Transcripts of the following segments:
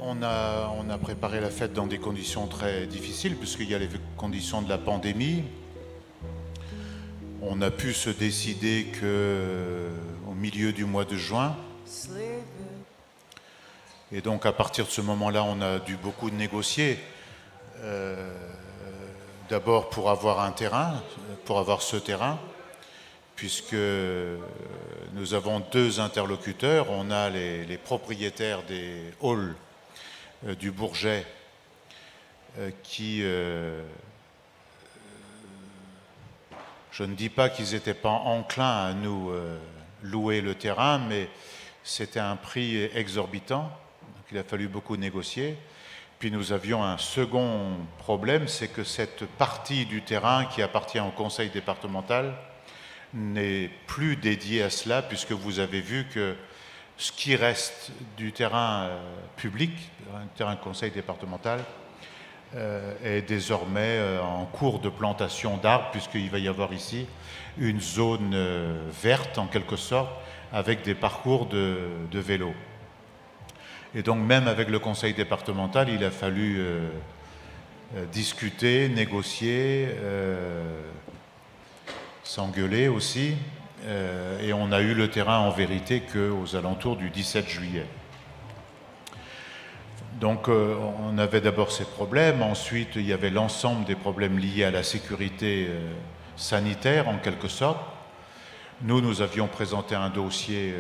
on a préparé la fête dans des conditions très difficiles, puisqu'il y a les conditions de la pandémie. On a pu se décider qu'au milieu du mois de juin. Et donc, à partir de ce moment-là, on a dû beaucoup négocier. D'abord pour avoir un terrain, pour avoir ce terrain, puisque nous avons deux interlocuteurs. On a les propriétaires des halls du Bourget qui, je ne dis pas qu'ils n'étaient pas enclins à nous louer le terrain, mais c'était un prix exorbitant, donc il a fallu beaucoup négocier. Puis nous avions un second problème, c'est que cette partie du terrain qui appartient au conseil départemental n'est plus dédiée à cela, puisque vous avez vu que ce qui reste du terrain public, un terrain conseil départemental, est désormais en cours de plantation d'arbres, puisqu'il va y avoir ici une zone verte en quelque sorte, avec des parcours de vélo. Et donc même avec le conseil départemental, il a fallu discuter, négocier, s'engueuler aussi, et on a eu le terrain en vérité qu'aux alentours du 17 juillet. Donc on avait d'abord ces problèmes, ensuite il y avait l'ensemble des problèmes liés à la sécurité sanitaire en quelque sorte. Nous avions présenté un dossier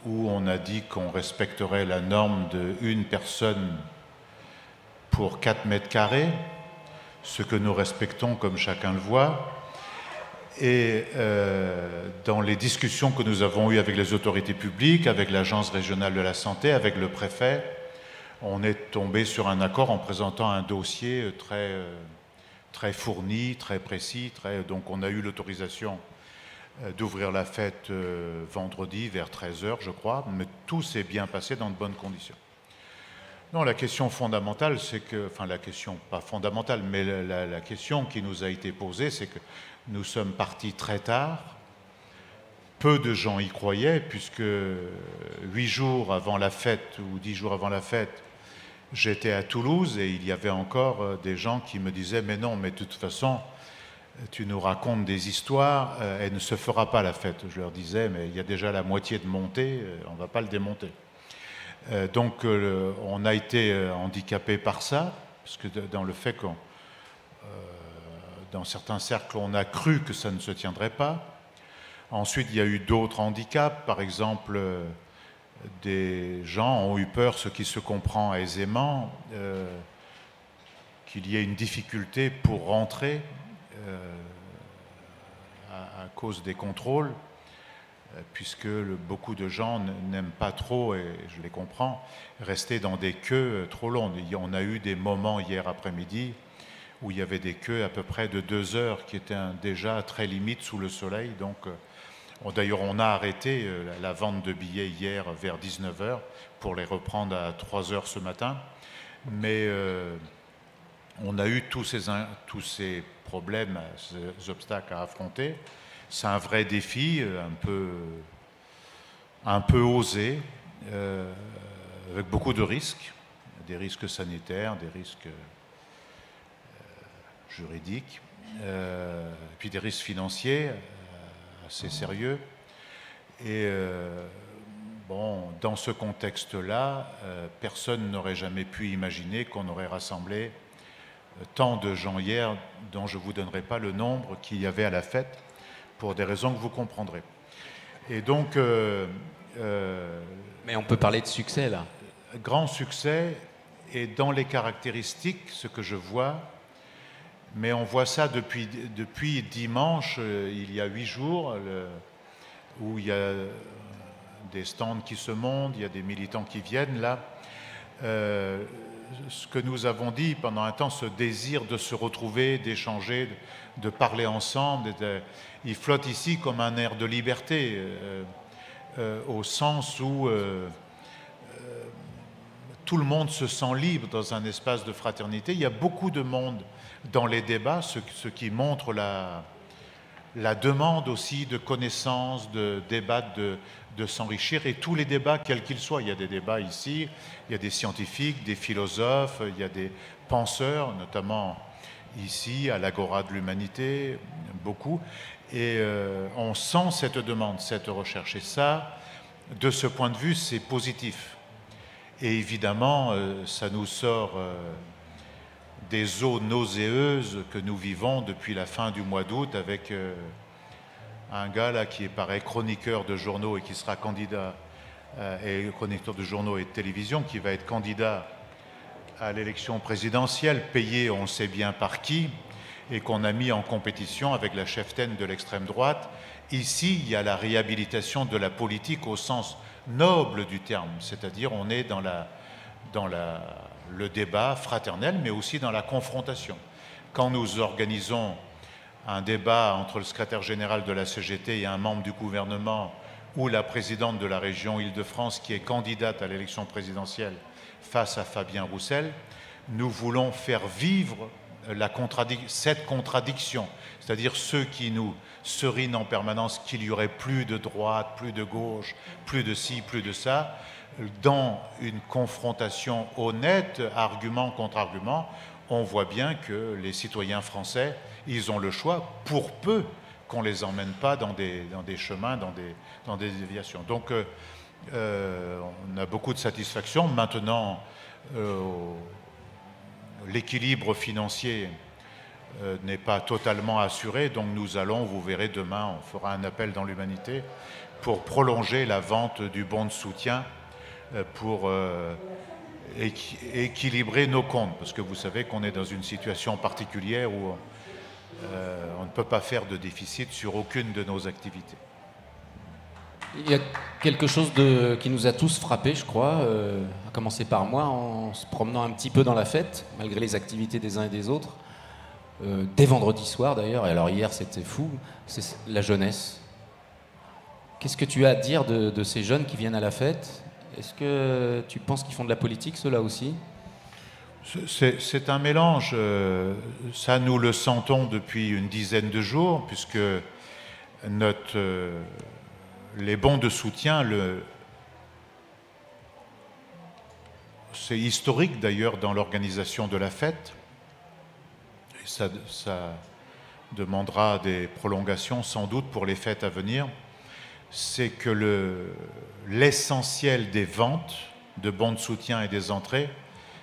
où on a dit qu'on respecterait la norme de une personne pour 4 mètres carrés, ce que nous respectons comme chacun le voit. Et dans les discussions que nous avons eues avec les autorités publiques, avec l'Agence régionale de la santé, avec le préfet, on est tombé sur un accord en présentant un dossier très fourni, très précis. Donc on a eu l'autorisation d'ouvrir la fête vendredi vers 13h, je crois, mais tout s'est bien passé dans de bonnes conditions. Non, la question fondamentale, c'est que, enfin la question, pas fondamentale, mais la question qui nous a été posée, c'est que nous sommes partis très tard. Peu de gens y croyaient, puisque 8 jours avant la fête, ou 10 jours avant la fête, j'étais à Toulouse et il y avait encore des gens qui me disaient « Mais non, mais de toute façon, tu nous racontes des histoires, elle ne se fera pas la fête. » Je leur disais « Mais il y a déjà la moitié de montée, on ne va pas le démonter. » Donc on a été handicapé par ça, parce que dans le fait qu'on, dans certains cercles, on a cru que ça ne se tiendrait pas. Ensuite, il y a eu d'autres handicaps, par exemple, des gens ont eu peur, ce qui se comprend aisément, qu'il y ait une difficulté pour rentrer à cause des contrôles, puisque beaucoup de gens n'aiment pas trop, et je les comprends, rester dans des queues trop longues. On a eu des moments hier après-midi où il y avait des queues à peu près de 2 heures qui étaient déjà très limites sous le soleil. Donc, d'ailleurs, on a arrêté la vente de billets hier vers 19h pour les reprendre à 3h ce matin. Mais on a eu tous ces problèmes, ces obstacles à affronter. C'est un vrai défi, un peu osé, avec beaucoup de risques, des risques sanitaires, des risques juridiques, puis des risques financiers assez sérieux. Et bon, dans ce contexte-là, personne n'aurait jamais pu imaginer qu'on aurait rassemblé tant de gens hier, dont je ne vous donnerai pas le nombre qu'il y avait à la fête, pour des raisons que vous comprendrez. Et donc... mais on peut parler de succès, là. Grand succès, et dans les caractéristiques, ce que je vois, mais on voit ça depuis dimanche, il y a 8 jours, où il y a des stands qui se montent, il y a des militants qui viennent là. Ce que nous avons dit pendant un temps, ce désir de se retrouver, d'échanger, de parler ensemble, il flotte ici comme un air de liberté, au sens où tout le monde se sent libre dans un espace de fraternité. Il y a beaucoup de monde dans les débats, ce qui montre la demande aussi de connaissances, de débattre, de s'enrichir, et tous les débats, quels qu'ils soient. Il y a des débats ici, il y a des scientifiques, des philosophes, il y a des penseurs, notamment ici, à l'Agora de l'Humanité, beaucoup. Et on sent cette demande, cette recherche. Et ça, de ce point de vue, c'est positif. Et évidemment, ça nous sort des eaux nauséeuses que nous vivons depuis la fin du mois d'août avec un gars là qui paraît chroniqueur de journaux et qui sera candidat, et chroniqueur de journaux et de télévision, qui va être candidat à l'élection présidentielle, payé on sait bien par qui, et qu'on a mis en compétition avec la cheftaine de l'extrême droite. Ici, il y a la réhabilitation de la politique au sens noble du terme, c'est-à-dire on est dans le débat fraternel, mais aussi dans la confrontation. Quand nous organisons un débat entre le secrétaire général de la CGT et un membre du gouvernement, ou la présidente de la région Île-de-France qui est candidate à l'élection présidentielle face à Fabien Roussel, nous voulons faire vivre cette contradiction, c'est-à-dire ceux qui nous serinent en permanence qu'il y aurait plus de droite, plus de gauche, plus de ci, plus de ça, dans une confrontation honnête, argument contre argument, on voit bien que les citoyens français, ils ont le choix, pour peu qu'on ne les emmène pas dans des chemins, dans des déviations. Donc, on a beaucoup de satisfaction. Maintenant, l'équilibre financier n'est pas totalement assuré, donc nous allons, vous verrez demain, on fera un appel dans l'Humanité pour prolonger la vente du bon de soutien pour équilibrer nos comptes, parce que vous savez qu'on est dans une situation particulière où on ne peut pas faire de déficit sur aucune de nos activités. Il y a quelque chose qui nous a tous frappés, je crois, à commencer par moi, en se promenant un petit peu dans la fête, malgré les activités des uns et des autres, dès vendredi soir d'ailleurs, et alors hier c'était fou, c'est la jeunesse. Qu'est-ce que tu as à dire de ces jeunes qui viennent à la fête? Est-ce que tu penses qu'ils font de la politique, ceux-là aussi? C'est un mélange. Ça, nous le sentons depuis une dizaine de jours, puisque les bons de soutien, c'est historique d'ailleurs dans l'organisation de la fête. Et ça demandera des prolongations sans doute pour les fêtes à venir. C'est que l'essentiel des ventes de bons de soutien et des entrées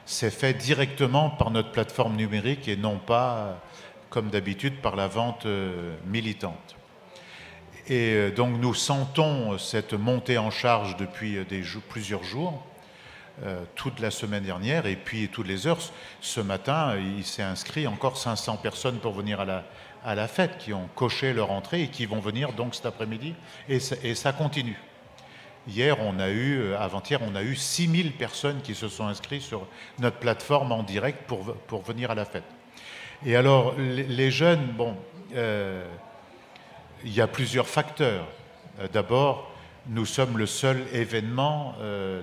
c'est fait directement par notre plateforme numérique et non pas, comme d'habitude, par la vente militante. Et donc nous sentons cette montée en charge depuis plusieurs jours, toute la semaine dernière, et puis toutes les heures. Ce matin, il s'est inscrit encore 500 personnes pour venir à la fête, qui ont coché leur entrée et qui vont venir donc cet après-midi, et ça continue. Hier, avant-hier, on a eu 6000 personnes qui se sont inscrites sur notre plateforme en direct pour venir à la fête. Et alors, les jeunes, bon, il y a plusieurs facteurs. D'abord, nous sommes le seul événement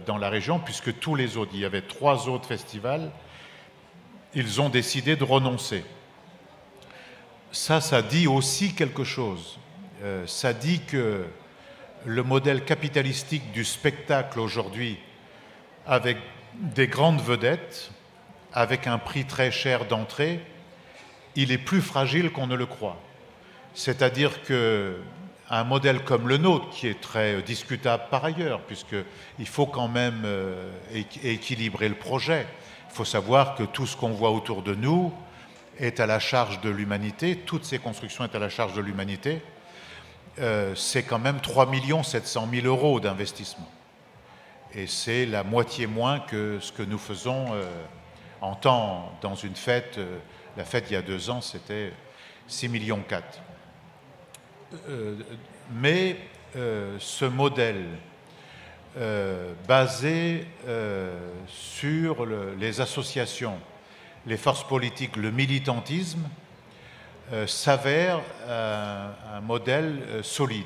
dans la région, puisque tous les autres, il y avait 3 autres festivals, ils ont décidé de renoncer. Ça dit aussi quelque chose. Ça dit que le modèle capitalistique du spectacle aujourd'hui, avec des grandes vedettes, avec un prix très cher d'entrée, il est plus fragile qu'on ne le croit. C'est-à-dire qu'un modèle comme le nôtre, qui est très discutable par ailleurs, puisqu'il faut quand même équilibrer le projet, il faut savoir que tout ce qu'on voit autour de nous est à la charge de l'humanité, toutes ces constructions sont à la charge de l'humanité. C'est quand même 3 700 000 € d'investissement. Et c'est la moitié moins que ce que nous faisons en temps dans une fête. La fête, il y a 2 ans, c'était 6,4 millions. Mais ce modèle basé sur les associations, les forces politiques, le militantisme, s'avère un modèle solide.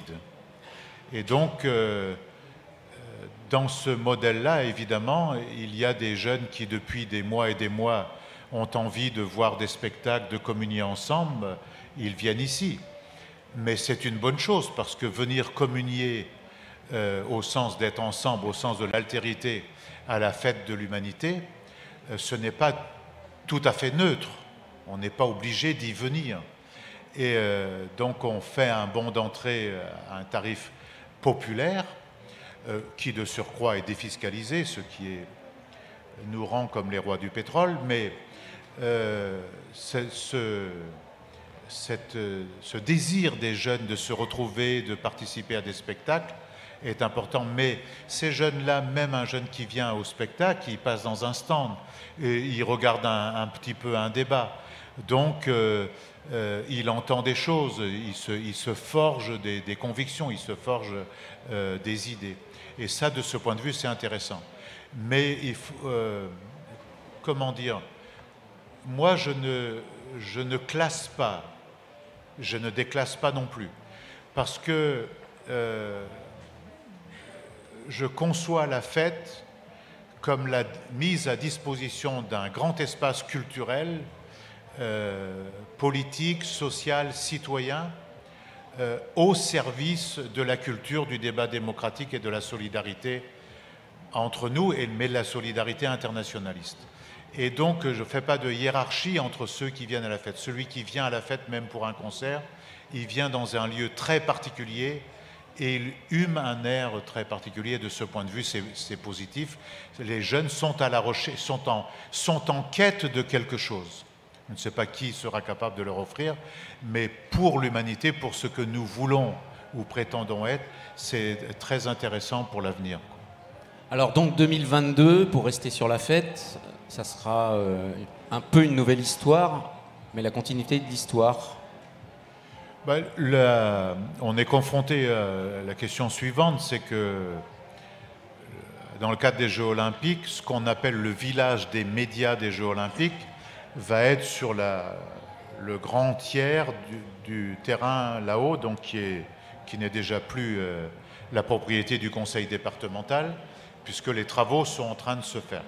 Et donc, dans ce modèle-là, évidemment, il y a des jeunes qui, depuis des mois et des mois, ont envie de voir des spectacles, de communier ensemble, ils viennent ici. mais c'est une bonne chose parce que venir communier au sens d'être ensemble, au sens de l'altérité à la fête de l'humanité, ce n'est pas tout à fait neutre. On n'est pas obligé d'y venir. Et donc on fait un bon d'entrée à un tarif populaire qui de surcroît est défiscalisé, ce qui nous rend comme les rois du pétrole, mais ce désir des jeunes de se retrouver, de participer à des spectacles est important. Mais ces jeunes-là, même un jeune qui vient au spectacle, il passe dans un stand, et il regarde un petit peu un débat. Donc, il entend des choses, il se forge des convictions, il se forge des idées. Et ça, de ce point de vue, c'est intéressant. Mais il faut, comment dire, moi, je ne classe pas, je ne déclasse pas non plus, parce que je conçois la fête comme la mise à disposition d'un grand espace culturel, politique, social, citoyen, au service de la culture, du débat démocratique et de la solidarité entre nous, mais de la solidarité internationaliste. Et donc, je ne fais pas de hiérarchie entre ceux qui viennent à la fête. Celui qui vient à la fête, même pour un concert, il vient dans un lieu très particulier et il hume un air très particulier. De ce point de vue, c'est positif. Les jeunes sont à la recherche, sont en quête de quelque chose. Je ne sais pas qui sera capable de leur offrir, mais pour l'humanité, pour ce que nous voulons ou prétendons être, c'est très intéressant pour l'avenir. Alors donc 2022, pour rester sur la fête, ça sera un peu une nouvelle histoire, mais la continuité de l'histoire. On est confronté à la question suivante, c'est que dans le cadre des Jeux Olympiques, ce qu'on appelle le village des médias des Jeux Olympiques va être sur le grand tiers du terrain là-haut, donc qui n'est déjà plus la propriété du conseil départemental, puisque les travaux sont en train de se faire.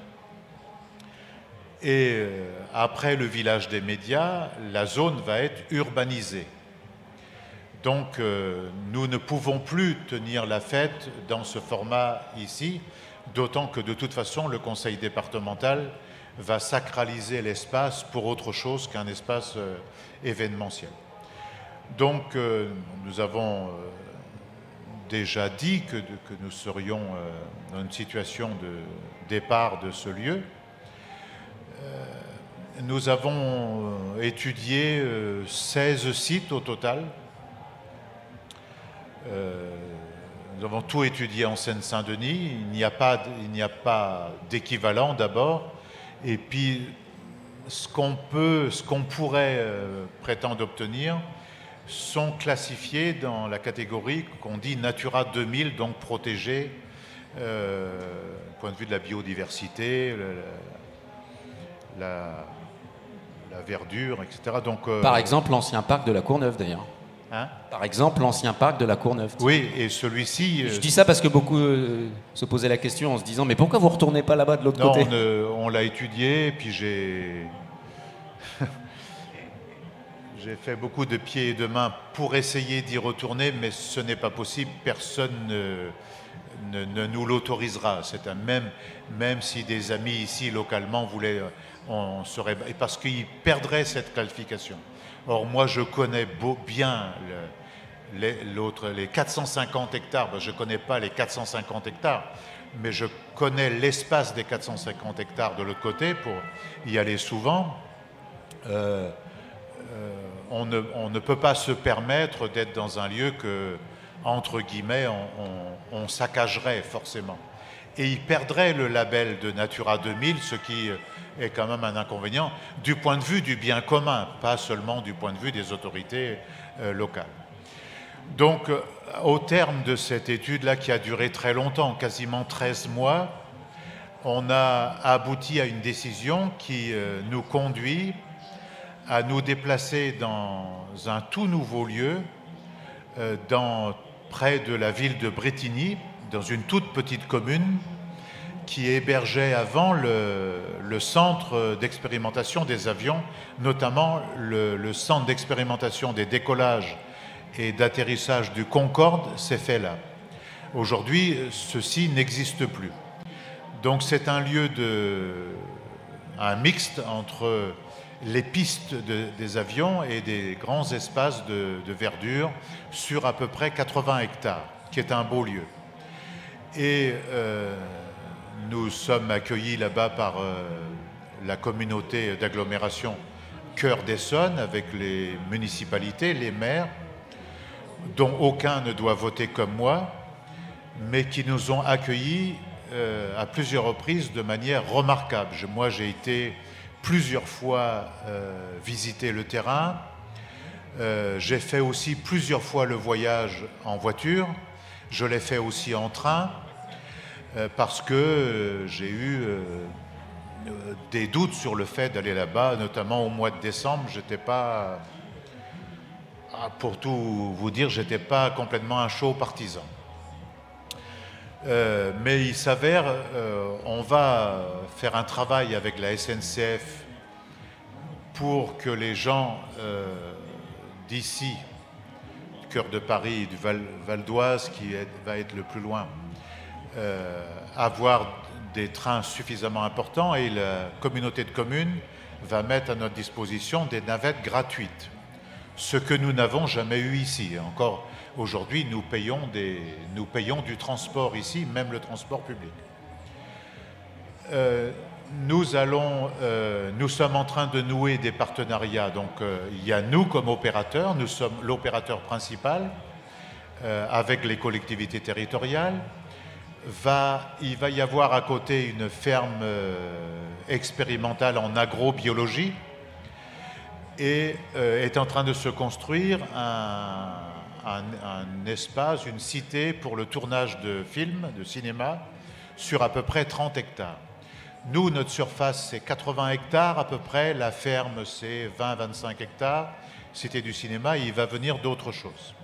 Et après le village des médias, la zone va être urbanisée. Donc nous ne pouvons plus tenir la fête dans ce format ici, d'autant que de toute façon le conseil départemental va sacraliser l'espace pour autre chose qu'un espace événementiel. Donc nous avons déjà dit que nous serions dans une situation de départ de ce lieu. Nous avons étudié 16 sites au total. Nous avons tout étudié en Seine-Saint-Denis. Il n'y a pas d'équivalent d'abord. Et puis, ce qu'on pourrait prétendre obtenir sont classifiés dans la catégorie qu'on dit Natura 2000, donc protégés, du point de vue de la biodiversité, la verdure, etc. Donc, par exemple, l'ancien parc de la Courneuve, d'ailleurs. Hein ? Par exemple, l'ancien parc de la Courneuve. Oui, et celui-ci... Je dis ça parce que beaucoup se posaient la question en se disant « Mais pourquoi vous ne retournez pas là-bas de l'autre côté ?» Non, on l'a étudié, puis j'ai fait beaucoup de pieds et de mains pour essayer d'y retourner, mais ce n'est pas possible, personne ne nous l'autorisera. Même si des amis ici, localement, voulaient... parce qu'ils perdraient cette qualification. Or, moi, je connais bien les 450 hectares. Je ne connais pas les 450 hectares, mais je connais l'espace des 450 hectares de l'autre côté pour y aller souvent. On ne peut pas se permettre d'être dans un lieu que, entre guillemets, on saccagerait forcément. Et il perdrait le label de Natura 2000, ce qui est quand même un inconvénient du point de vue du bien commun, pas seulement du point de vue des autorités locales. Donc, au terme de cette étude-là qui a duré très longtemps, quasiment 13 mois, on a abouti à une décision qui nous conduit à nous déplacer dans un tout nouveau lieu, près de la ville de Brétigny, dans une toute petite commune qui hébergeait avant le centre d'expérimentation des avions, notamment le centre d'expérimentation des décollages et d'atterrissage du Concorde s'est fait là. Aujourd'hui, ceci n'existe plus. Donc c'est un lieu un mixte entre les pistes des avions et des grands espaces de verdure sur à peu près 80 hectares, qui est un beau lieu. Et nous sommes accueillis là-bas par la communauté d'agglomération Cœur d'Essonne, avec les municipalités, les maires, dont aucun ne doit voter comme moi, mais qui nous ont accueillis à plusieurs reprises de manière remarquable. Moi, j'ai été plusieurs fois visiter le terrain. J'ai fait aussi plusieurs fois le voyage en voiture. Je l'ai fait aussi en train parce que j'ai eu des doutes sur le fait d'aller là-bas, notamment au mois de décembre. J'étais pas, pour tout vous dire, j'étais pas complètement un chaud partisan. Mais il s'avère, on va faire un travail avec la SNCF pour que les gens d'ici, du cœur de Paris, du Val d'Oise, qui va être le plus loin, avoir des trains suffisamment importants, et la communauté de communes va mettre à notre disposition des navettes gratuites, ce que nous n'avons jamais eu ici. Encore aujourd'hui, nous payons du transport ici, même le transport public. Nous sommes en train de nouer des partenariats. Donc, il y a nous comme opérateurs, nous sommes l'opérateur principal avec les collectivités territoriales. Il va y avoir à côté une ferme expérimentale en agrobiologie et est en train de se construire un espace, une cité pour le tournage de films, de cinéma, sur à peu près 30 hectares. Nous, notre surface, c'est 80 hectares à peu près. La ferme, c'est 20-25 hectares. Cité du cinéma, il va venir d'autres choses.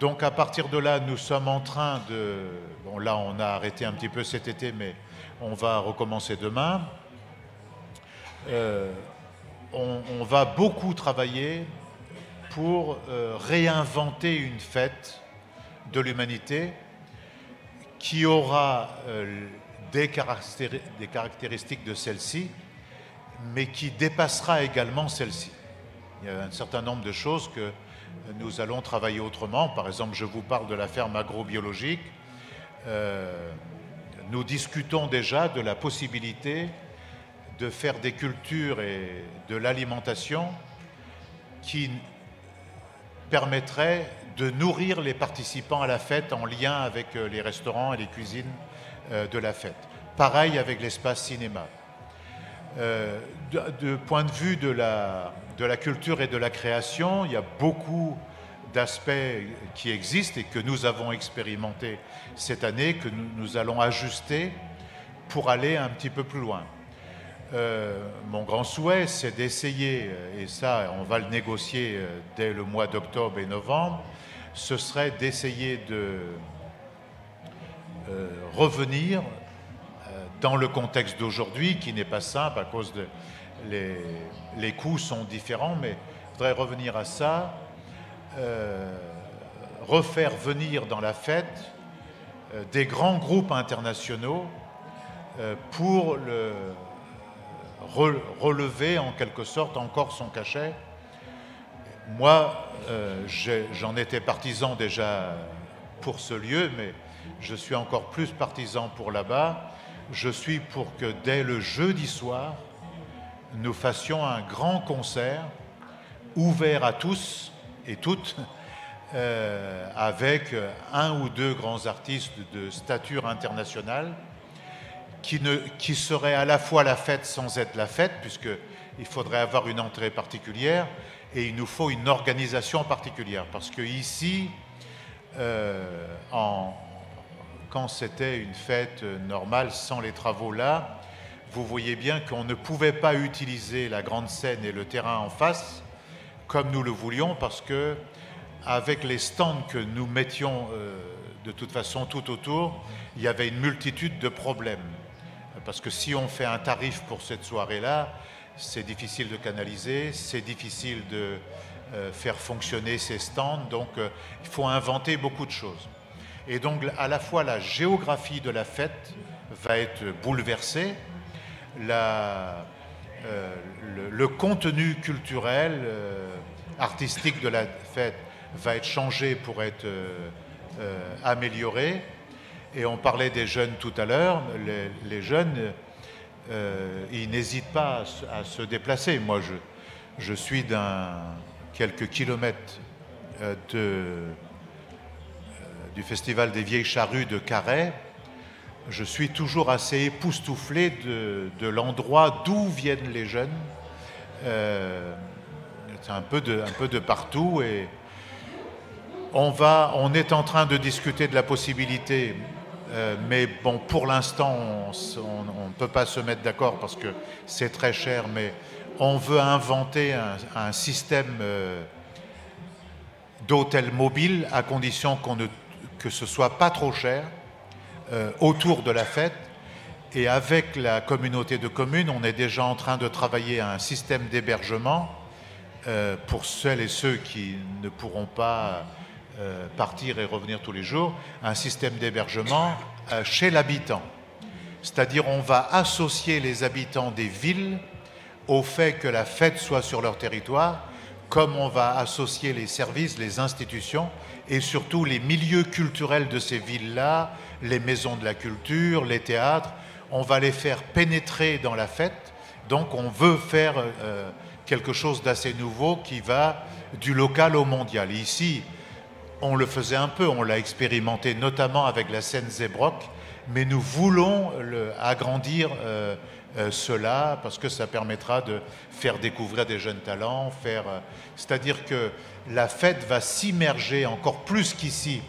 Donc, à partir de là, nous sommes en train de... Bon, là, on a arrêté un petit peu cet été, mais on va recommencer demain. On va beaucoup travailler pour réinventer une fête de l'humanité qui aura des caractéristiques de celle-ci, mais qui dépassera également celle-ci. Il y a un certain nombre de choses que nous allons travailler autrement. Par exemple, je vous parle de la ferme agrobiologique. Nous discutons déjà de la possibilité de faire des cultures et de l'alimentation qui permettrait de nourrir les participants à la fête en lien avec les restaurants et les cuisines de la fête. Pareil avec l'espace cinéma. De point de vue de la culture et de la création, il y a beaucoup d'aspects qui existent et que nous avons expérimentés cette année, que nous allons ajuster pour aller un petit peu plus loin. Mon grand souhait, c'est d'essayer, et ça, on va le négocier dès le mois d'octobre et novembre, ce serait d'essayer de revenir dans le contexte d'aujourd'hui, qui n'est pas simple à cause de les coûts sont différents, mais je voudrais revenir à ça, refaire venir dans la fête des grands groupes internationaux pour relever en quelque sorte encore son cachet. Moi, j'en étais partisan déjà pour ce lieu, mais je suis encore plus partisan pour là-bas. Je suis pour que dès le jeudi soir, nous fassions un grand concert ouvert à tous et toutes, avec un ou deux grands artistes de stature internationale qui serait à la fois la fête sans être la fête, puisqu'il faudrait avoir une entrée particulière et il nous faut une organisation particulière. Parce que ici, quand c'était une fête normale sans les travaux là, vous voyez bien qu'on ne pouvait pas utiliser la grande scène et le terrain en face comme nous le voulions, parce que avec les stands que nous mettions de toute façon tout autour, il y avait une multitude de problèmes. Parce que si on fait un tarif pour cette soirée-là, c'est difficile de canaliser, c'est difficile faire fonctionner ces stands. Donc il faut inventer beaucoup de choses. Et donc à la fois la géographie de la fête va être bouleversée, le contenu culturel, artistique de la fête va être changé pour être amélioré. Et on parlait des jeunes tout à l'heure, les jeunes, ils n'hésitent pas à se déplacer. Moi, je suis quelques kilomètres du Festival des Vieilles Charrues de Carhaix. Je suis toujours assez époustouflé de l'endroit d'où viennent les jeunes. C'est un peu de partout. Et on est en train de discuter de la possibilité, mais bon, pour l'instant, on ne peut pas se mettre d'accord parce que c'est très cher, mais on veut inventer un système d'hôtel mobile à condition que ce soit pas trop cher autour de la fête. Et avec la communauté de communes, on est déjà en train de travailler à un système d'hébergement pour celles et ceux qui ne pourront pas partir et revenir tous les jours, un système d'hébergement chez l'habitant. C'est-à-dire on va associer les habitants des villes au fait que la fête soit sur leur territoire, comme on va associer les services, les institutions et surtout les milieux culturels de ces villes-là, les maisons de la culture, les théâtres. On va les faire pénétrer dans la fête. Donc on veut faire quelque chose d'assez nouveau qui va du local au mondial. Ici, on le faisait un peu, on l'a expérimenté notamment avec la scène Zebrock, mais nous voulons agrandir cela parce que ça permettra de faire découvrir des jeunes talents, c'est-à-dire que la fête va s'immerger encore plus qu'ici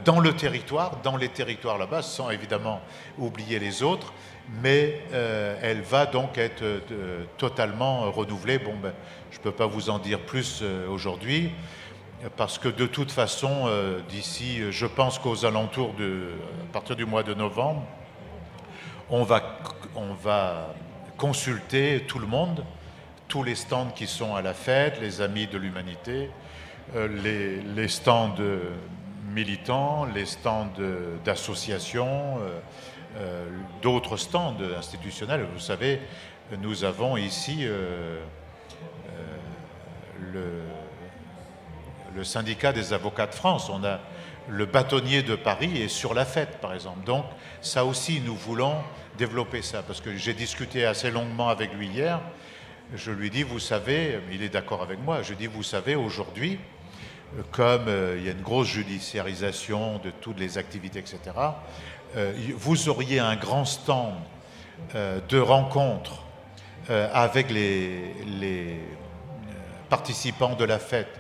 dans le territoire, dans les territoires là-bas, sans évidemment oublier les autres, mais elle va donc être totalement renouvelée. Bon, je ne peux pas vous en dire plus aujourd'hui, parce que de toute façon, d'ici, je pense qu'aux alentours à partir du mois de novembre, on va consulter tout le monde, tous les stands qui sont à la fête, les Amis de l'Humanité, les stands militants, les stands d'associations, d'autres stands institutionnels. Vous savez, nous avons ici le syndicat des avocats de France. On a le bâtonnier de Paris est sur la fête, par exemple. Donc, ça aussi, nous voulons développer ça. Parce que j'ai discuté assez longuement avec lui hier. Je lui dis, vous savez, il est d'accord avec moi, je dis, vous savez, aujourd'hui, comme il y a une grosse judiciarisation de toutes les activités, etc., vous auriez un grand stand de rencontres avec les participants de la fête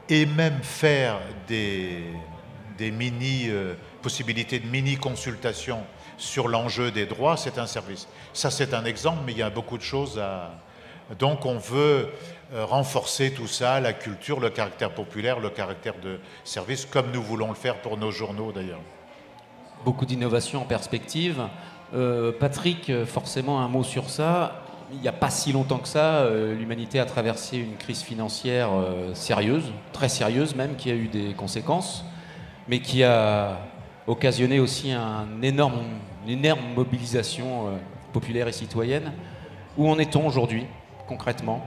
et même faire des possibilités de mini-consultations sur l'enjeu des droits, c'est un service. Ça, c'est un exemple, mais il y a beaucoup de choses à... Donc, on veut renforcer tout ça, la culture, le caractère populaire, le caractère de service, comme nous voulons le faire pour nos journaux, d'ailleurs. Beaucoup d'innovations en perspective. Patrick, forcément, un mot sur ça. Il n'y a pas si longtemps que ça, l'humanité a traversé une crise financière sérieuse, très sérieuse même, qui a eu des conséquences, mais qui a occasionné aussi une énorme mobilisation populaire et citoyenne. Où en est-on aujourd'hui, concrètement ?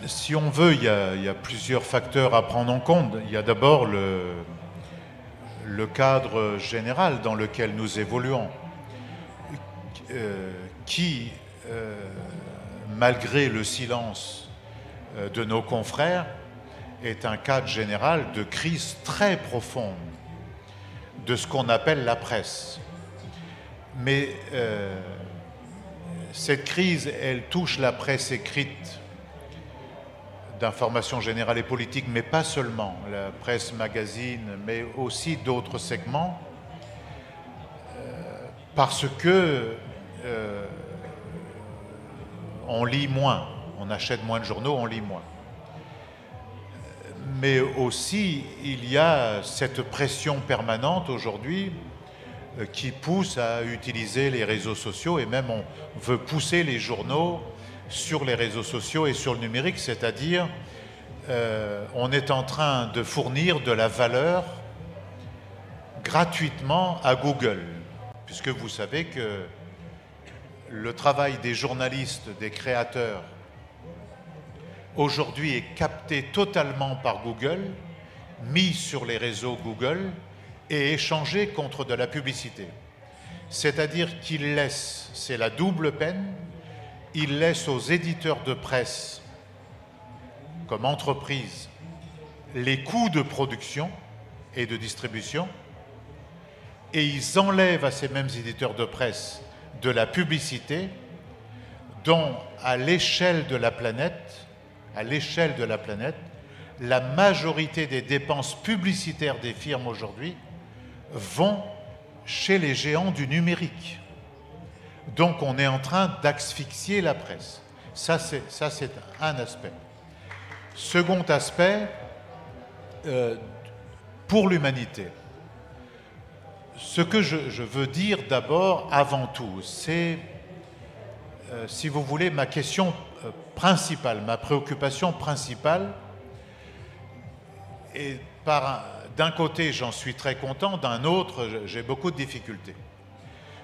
Si on veut, il y a plusieurs facteurs à prendre en compte. Il y a d'abord le cadre général dans lequel nous évoluons, qui, malgré le silence de nos confrères, est un cadre général de crise très profonde de ce qu'on appelle la presse. Mais cette crise, elle touche la presse écrite d'information générale et politique, mais pas seulement, la presse magazine, mais aussi d'autres segments, parce que on lit moins, on achète moins de journaux, on lit moins. Mais aussi, il y a cette pression permanente aujourd'hui qui pousse à utiliser les réseaux sociaux, et même on veut pousser les journaux sur les réseaux sociaux et sur le numérique, c'est-à-dire on est en train de fournir de la valeur gratuitement à Google, puisque vous savez que le travail des journalistes, des créateurs, aujourd'hui est capté totalement par Google, mis sur les réseaux Google et échangé contre de la publicité. C'est-à-dire qu'il laisse, c'est la double peine, il laisse aux éditeurs de presse, comme entreprise, les coûts de production et de distribution, et ils enlèvent à ces mêmes éditeurs de presse de la publicité dont, à l'échelle de la planète, la majorité des dépenses publicitaires des firmes aujourd'hui vont chez les géants du numérique. Donc on est en train d'asphyxier la presse. Ça, c'est un aspect. Second aspect, pour l'humanité. Ce que je veux dire d'abord, avant tout, c'est, si vous voulez, ma question principale, ma préoccupation principale. Et d'un côté, j'en suis très content, d'un autre, j'ai beaucoup de difficultés.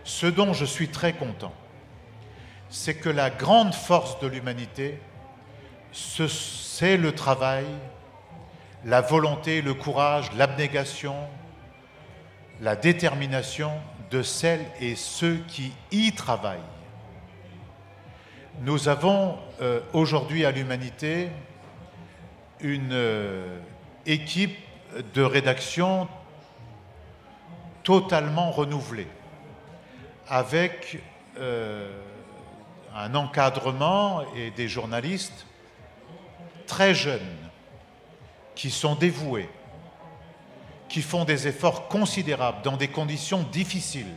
Ce dont je suis très content, c'est que la grande force de l'humanité, c'est le travail, la volonté, le courage, l'abnégation, la détermination de celles et ceux qui y travaillent. Nous avons aujourd'hui à l'humanité une équipe de rédaction totalement renouvelée, avec un encadrement et des journalistes très jeunes, qui sont dévoués, qui font des efforts considérables dans des conditions difficiles.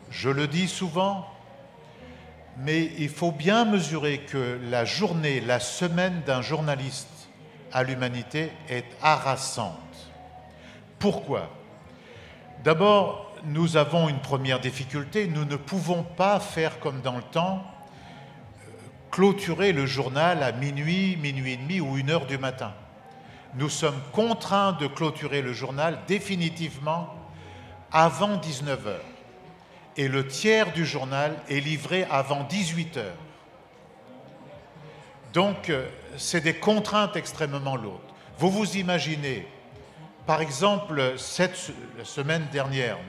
Je le dis souvent, mais il faut bien mesurer que la journée, la semaine d'un journaliste à l'humanité est harassante. Pourquoi? D'abord, nous avons une première difficulté, nous ne pouvons pas faire comme dans le temps, clôturer le journal à minuit, minuit et demi ou 1h du matin. Nous sommes contraints de clôturer le journal définitivement avant 19h. Et le tiers du journal est livré avant 18h. Donc, c'est des contraintes extrêmement lourdes. Vous vous imaginez, par exemple, la semaine dernière,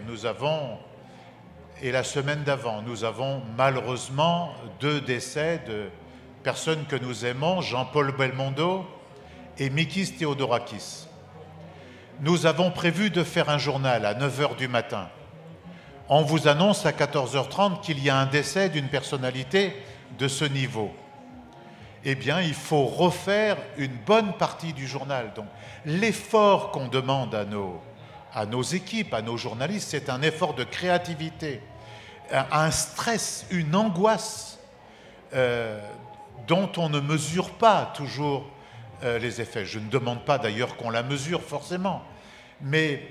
et la semaine d'avant, nous avons malheureusement 2 décès de personnes que nous aimons, Jean-Paul Belmondo et Mikis Theodorakis. Nous avons prévu de faire un journal à 9h du matin. On vous annonce à 14h30 qu'il y a un décès d'une personnalité de ce niveau. Eh bien, il faut refaire une bonne partie du journal. Donc, l'effort qu'on demande à nos équipes, à nos journalistes, c'est un effort de créativité, un stress, une angoisse dont on ne mesure pas toujours les effets. Je ne demande pas d'ailleurs qu'on la mesure forcément, mais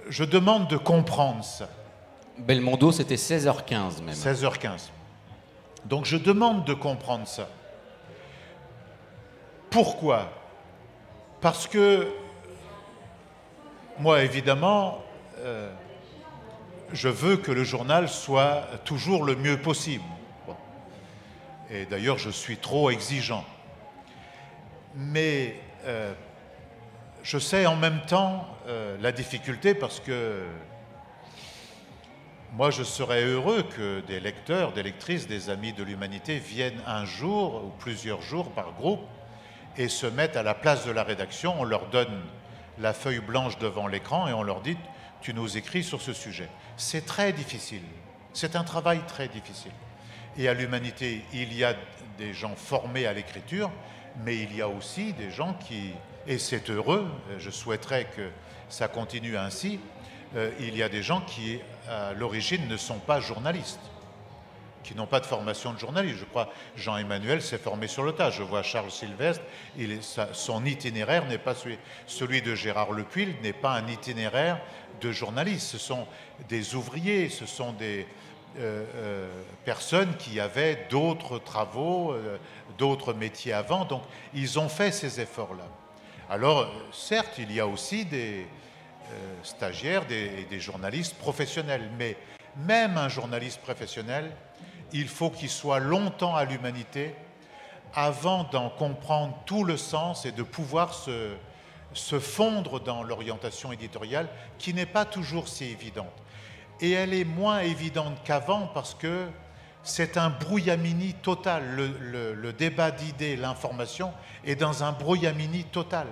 je demande de comprendre ça. Belmondo, c'était 16h15 même. 16h15. Donc je demande de comprendre ça. Pourquoi? Parce que moi, évidemment, je veux que le journal soit toujours le mieux possible. Bon. Et d'ailleurs, je suis trop exigeant. Mais je sais en même temps la difficulté parce que moi, je serais heureux que des lecteurs, des lectrices, des amis de l'humanité viennent un jour ou plusieurs jours par groupe et se mettent à la place de la rédaction. On leur donne la feuille blanche devant l'écran et on leur dit « tu nous écris sur ce sujet ». C'est très difficile. C'est un travail très difficile. Et à l'humanité, il y a des gens formés à l'écriture, mais il y a aussi des gens qui, et c'est heureux, je souhaiterais que ça continue ainsi, il y a des gens qui, à l'origine, ne sont pas journalistes, qui n'ont pas de formation de journaliste. Je crois Jean-Emmanuel s'est formé sur le tas. Je vois Charles Sylvestre, son itinéraire n'est pas celui de Gérard Lepuil, n'est pas un itinéraire de journaliste. Ce sont des ouvriers, ce sont personnes qui avaient d'autres travaux, d'autres métiers avant. Donc, ils ont fait ces efforts-là. Alors, certes, il y a aussi des stagiaires, des journalistes professionnels, mais même un journaliste professionnel, il faut qu'il soit longtemps à l'Humanité avant d'en comprendre tout le sens et de pouvoir se fondre dans l'orientation éditoriale qui n'est pas toujours si évidente. Et elle est moins évidente qu'avant parce que c'est un brouillamini total. Le débat d'idées, l'information est dans un brouillamini total.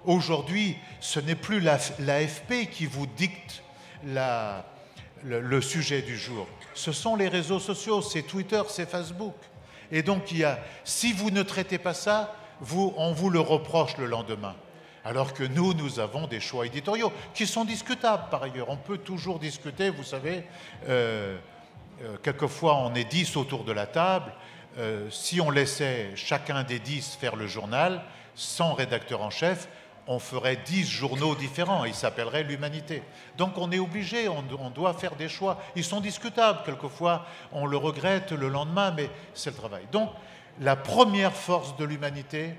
Aujourd'hui, ce n'est plus l'AFP qui vous dicte le sujet du jour. Ce sont les réseaux sociaux, c'est Twitter, c'est Facebook. Et donc, si vous ne traitez pas ça, on vous le reproche le lendemain. Alors que nous avons des choix éditoriaux qui sont discutables par ailleurs. On peut toujours discuter, vous savez, quelquefois on est 10 autour de la table. Si on laissait chacun des 10 faire le journal, sans rédacteur en chef, on ferait 10 journaux différents, ils s'appelleraient l'Humanité. Donc on est obligé, on doit faire des choix. Ils sont discutables, quelquefois on le regrette le lendemain, mais c'est le travail. Donc la première force de l'Humanité,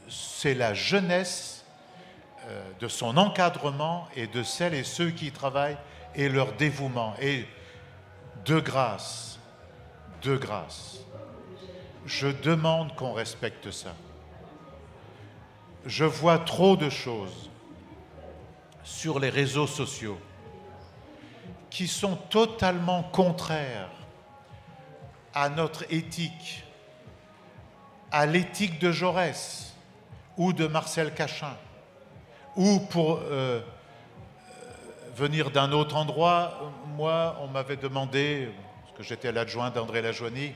c'est la jeunesse de son encadrement et de celles et ceux qui y travaillent et leur dévouement. Et de grâce, je demande qu'on respecte ça. Je vois trop de choses sur les réseaux sociaux qui sont totalement contraires à notre éthique, à l'éthique de Jaurès ou de Marcel Cachin, ou pour venir d'un autre endroit, moi, on m'avait demandé, parce que j'étais l'adjoint d'André Lajoigny,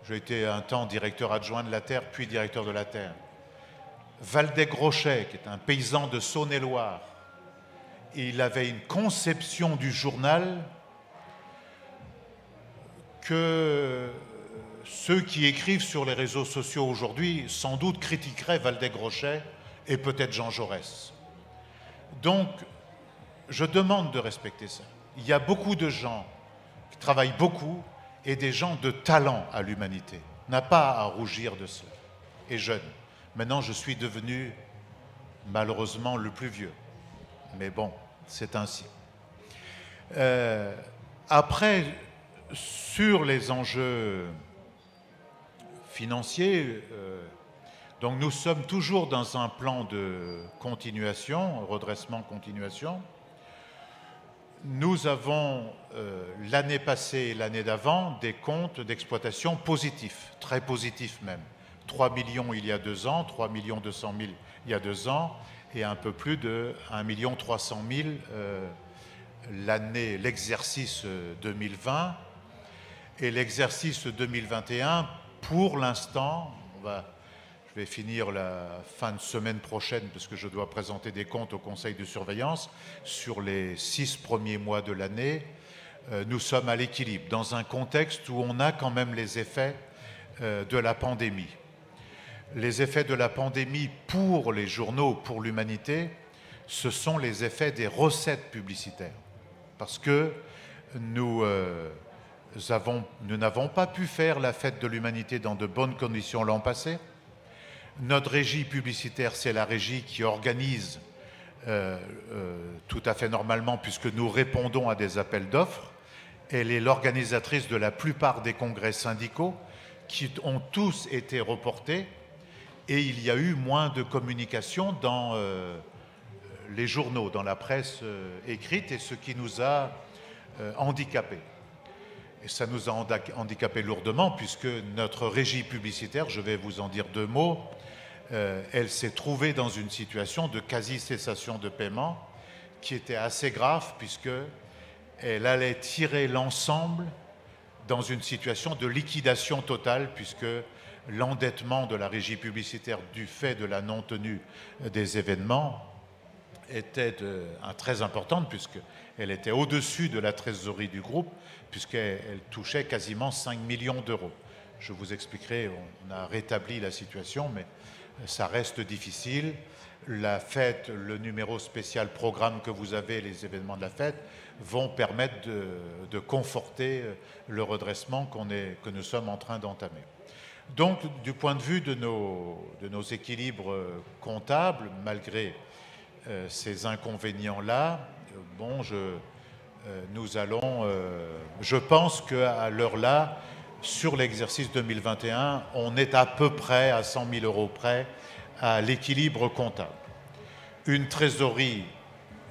j'ai été un temps directeur adjoint de la Terre, puis directeur de la Terre. Waldeck-Rochet, qui est un paysan de Saône-et-Loire, il avait une conception du journal que ceux qui écrivent sur les réseaux sociaux aujourd'hui, sans doute critiqueraient Waldeck-Rochet et peut-être Jean Jaurès. Donc, je demande de respecter ça. Il y a beaucoup de gens qui travaillent beaucoup et des gens de talent à l'Humanité. On n'a pas à rougir de cela. Et jeune. Maintenant, je suis devenu, malheureusement, le plus vieux. Mais bon, c'est ainsi. Après, sur les enjeux financiers, donc nous sommes toujours dans un plan de continuation, redressement-continuation. Nous avons, l'année passée et l'année d'avant, des comptes d'exploitation positifs, très positifs même. 3 millions il y a 2 ans, 3 200 000 il y a 2 ans, et un peu plus de 1 300 000 l'exercice 2020. Et l'exercice 2021, pour l'instant, je vais finir la fin de semaine prochaine parce que je dois présenter des comptes au conseil de surveillance sur les 6 premiers mois de l'année. Nous sommes à l'équilibre, dans un contexte où on a quand même les effets de la pandémie. Les effets de la pandémie pour les journaux, pour l'Humanité, ce sont les effets des recettes publicitaires. Parce que nous n'avons pas pu faire la fête de l'Humanité dans de bonnes conditions l'an passé. Notre régie publicitaire, c'est la régie qui organise tout à fait normalement, puisque nous répondons à des appels d'offres. Elle est l'organisatrice de la plupart des congrès syndicaux qui ont tous été reportés. Et il y a eu moins de communication dans les journaux, dans la presse écrite, et ce qui nous a handicapés. Et ça nous a handicapés lourdement, puisque notre régie publicitaire, je vais vous en dire 2 mots, elle s'est trouvée dans une situation de quasi-cessation de paiement qui était assez grave, puisqu'elle allait tirer l'ensemble dans une situation de liquidation totale, puisque l'endettement de la régie publicitaire du fait de la non-tenue des événements était très importante, puisqu'elle était au-dessus de la trésorerie du groupe, puisqu'elle touchait quasiment 5 millions d'euros. Je vous expliquerai, on a rétabli la situation, mais ça reste difficile. La fête, le numéro spécial programme que vous avez, les événements de la fête, vont permettre de conforter le redressement que nous sommes en train d'entamer. Donc, du point de vue de nos équilibres comptables, malgré ces inconvénients-là, bon, je pense qu'à l'heure-là, sur l'exercice 2021, on est à peu près à 100 000 euros près à l'équilibre comptable. Une trésorerie,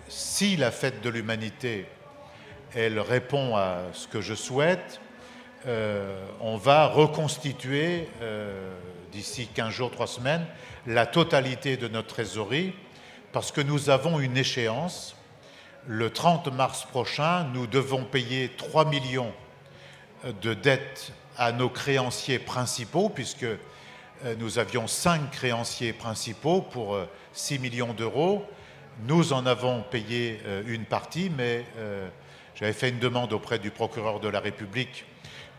si la fête de l'humanité, elle répond à ce que je souhaite, on va reconstituer d'ici 15 jours, 3 semaines, la totalité de notre trésorerie, parce que nous avons une échéance. Le 30 mars prochain, nous devons payer 3 millions de dettes à nos créanciers principaux, puisque nous avions 5 créanciers principaux pour 6 millions d'euros. Nous en avons payé une partie, mais j'avais fait une demande auprès du procureur de la République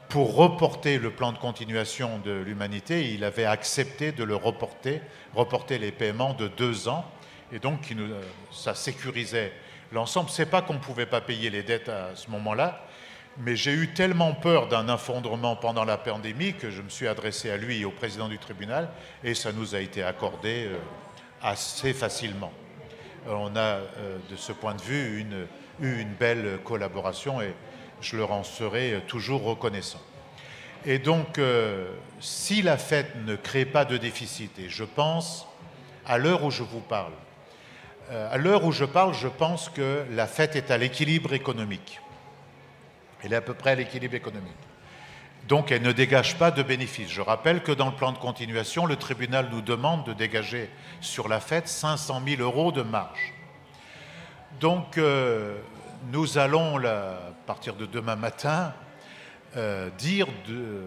pour reporter le plan de continuation de l'humanité. Il avait accepté de le reporter les paiements de 2 ans, et donc ça sécurisait l'ensemble. Ce n'est pas qu'on ne pouvait pas payer les dettes à ce moment-là, mais j'ai eu tellement peur d'un effondrement pendant la pandémie que je me suis adressé à lui et au président du tribunal, et ça nous a été accordé assez facilement. On a, de ce point de vue, eu une belle collaboration, et je leur en serai toujours reconnaissant. Et donc, si la fête ne crée pas de déficit, et je pense, à l'heure où je vous parle, je pense que la fête est à l'équilibre économique. Elle est à peu près à l'équilibre économique. Donc, elle ne dégage pas de bénéfices. Je rappelle que dans le plan de continuation, le tribunal nous demande de dégager sur la fête 500 000 euros de marge. Donc, nous allons, à partir de demain matin, dire de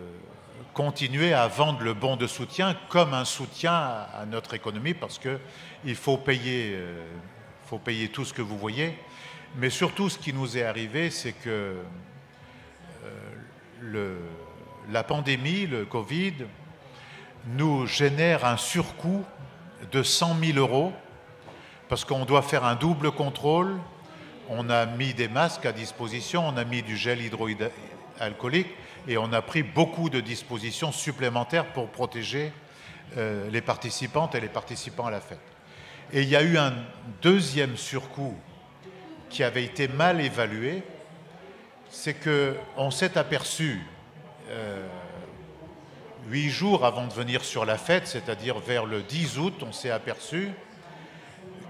continuer à vendre le bon de soutien comme un soutien à notre économie, parce qu'il faut payer tout ce que vous voyez. Mais surtout, ce qui nous est arrivé, c'est que la pandémie, le Covid, nous génère un surcoût de 100 000 euros, parce qu'on doit faire un double contrôle. On a mis des masques à disposition, on a mis du gel hydroalcoolique, et on a pris beaucoup de dispositions supplémentaires pour protéger les participantes et les participants à la fête. Et il y a eu un deuxième surcoût qui avait été mal évalué, c'est qu'on s'est aperçu 8 jours avant de venir sur la fête, c'est-à-dire vers le 10 août, on s'est aperçu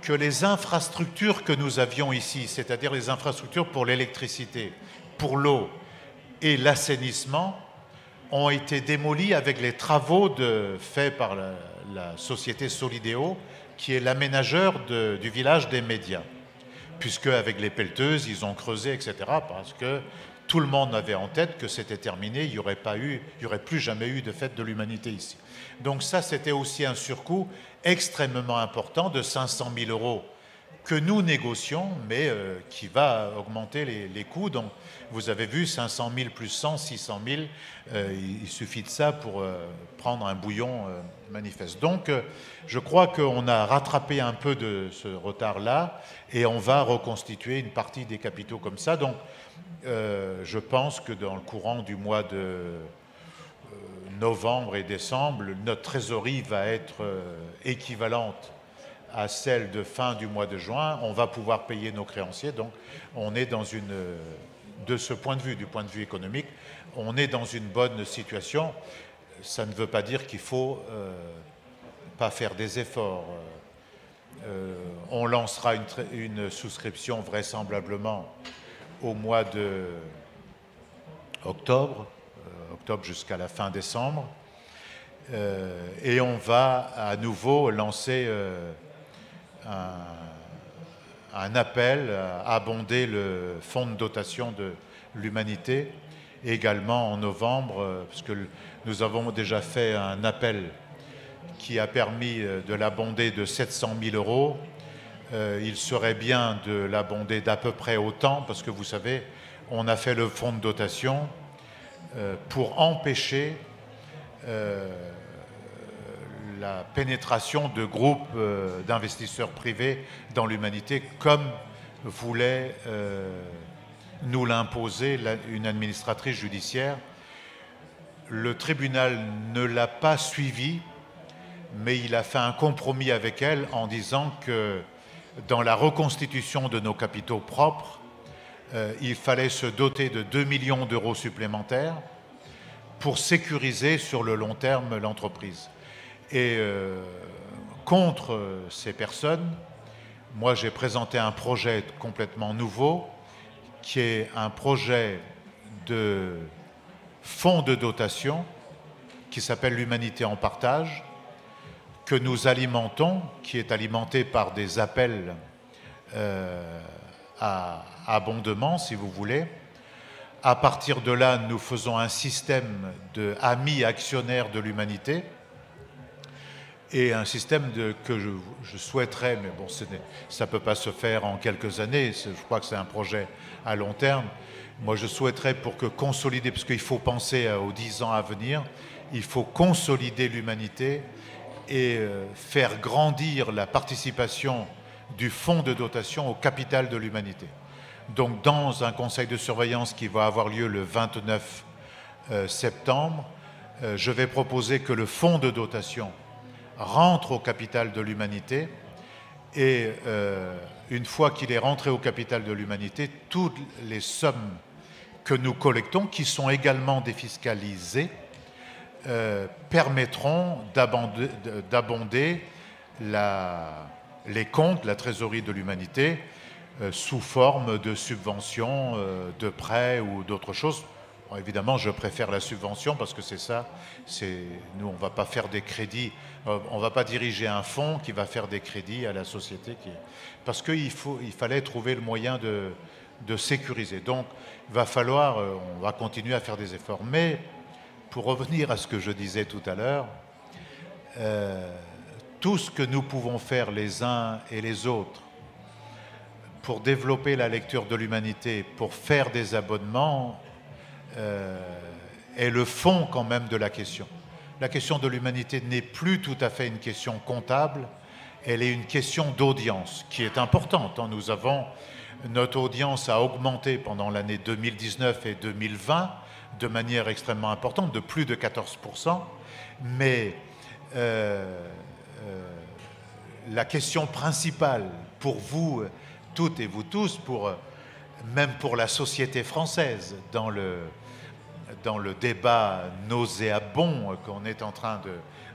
que les infrastructures que nous avions ici, c'est-à-dire les infrastructures pour l'électricité, pour l'eau et l'assainissement, ont été démolies avec les travaux faits par la société Solidéo, qui est l'aménageur du village des médias, puisque avec les pelleteuses, ils ont creusé, etc., parce que tout le monde avait en tête que c'était terminé, il n'y aurait plus jamais eu de fête de l'humanité ici. Donc ça, c'était aussi un surcoût extrêmement important de 500 000 euros que nous négocions, mais qui va augmenter les coûts. Donc vous avez vu, 500 000 plus 100, 600 000, il suffit de ça pour prendre un bouillon manifeste. Donc je crois qu'on a rattrapé un peu de ce retard-là, et on va reconstituer une partie des capitaux comme ça. Donc je pense que dans le courant du mois de novembre et décembre, notre trésorerie va être équivalente à celle de fin du mois de juin. On va pouvoir payer nos créanciers. Donc on est de ce point de vue, du point de vue économique, on est dans une bonne situation. Ça ne veut pas dire qu'il ne faut pas faire des efforts. On lancera une souscription vraisemblablement au mois d'octobre, octobre jusqu'à la fin décembre, et on va à nouveau lancer un appel à abonder le fonds de dotation de l'humanité, également en novembre, parce que nous avons déjà fait un appel qui a permis de l'abonder de 700 000 euros. Il serait bien de l'abonder d'à peu près autant, parce que vous savez, on a fait le fonds de dotation pour empêcher la pénétration de groupes d'investisseurs privés dans l'humanité, comme voulait nous l'a imposé une administratrice judiciaire. Le tribunal ne l'a pas suivi, mais il a fait un compromis avec elle en disant que dans la reconstitution de nos capitaux propres, il fallait se doter de 2 millions d'euros supplémentaires pour sécuriser sur le long terme l'entreprise. Et contre ces personnes, moi j'ai présenté un projet complètement nouveau qui est un projet de fonds de dotation qui s'appelle l'Humanité en partage, que nous alimentons, qui est alimenté par des appels à abondement, si vous voulez. À partir de là, nous faisons un système d'amis actionnaires de l'humanité et un système que je souhaiterais, mais bon, ça ne peut pas se faire en quelques années, je crois que c'est un projet à long terme. Moi, je souhaiterais pour que consolider, parce qu'il faut penser aux 10 ans à venir, il faut consolider l'humanité et faire grandir la participation du fonds de dotation au capital de l'humanité. Donc, dans un conseil de surveillance qui va avoir lieu le 29 septembre, je vais proposer que le fonds de dotation rentre au capital de l'humanité et une fois qu'il est rentré au capital de l'humanité, toutes les sommes que nous collectons, qui sont également défiscalisées, permettront d'abonder les comptes, la trésorerie de l'humanité, sous forme de subventions, de prêts ou d'autres choses. Bon, évidemment, je préfère la subvention parce que c'est ça. Nous, on ne va pas faire des crédits, on ne va pas diriger un fonds qui va faire des crédits à la société. Parce qu'il fallait trouver le moyen de sécuriser. Donc, il va falloir, on va continuer à faire des efforts. Mais, pour revenir à ce que je disais tout à l'heure, tout ce que nous pouvons faire les uns et les autres pour développer la lecture de l'humanité, pour faire des abonnements, est le fond quand même de la question. La question de l'humanité n'est plus tout à fait une question comptable, elle est une question d'audience qui est importante. Nous avons, notre audience a augmenté pendant l'année 2019 et 2020 de manière extrêmement importante, de plus de 14%, mais la question principale pour vous toutes et vous tous, même pour la société française, dans le débat nauséabond qu'on est en train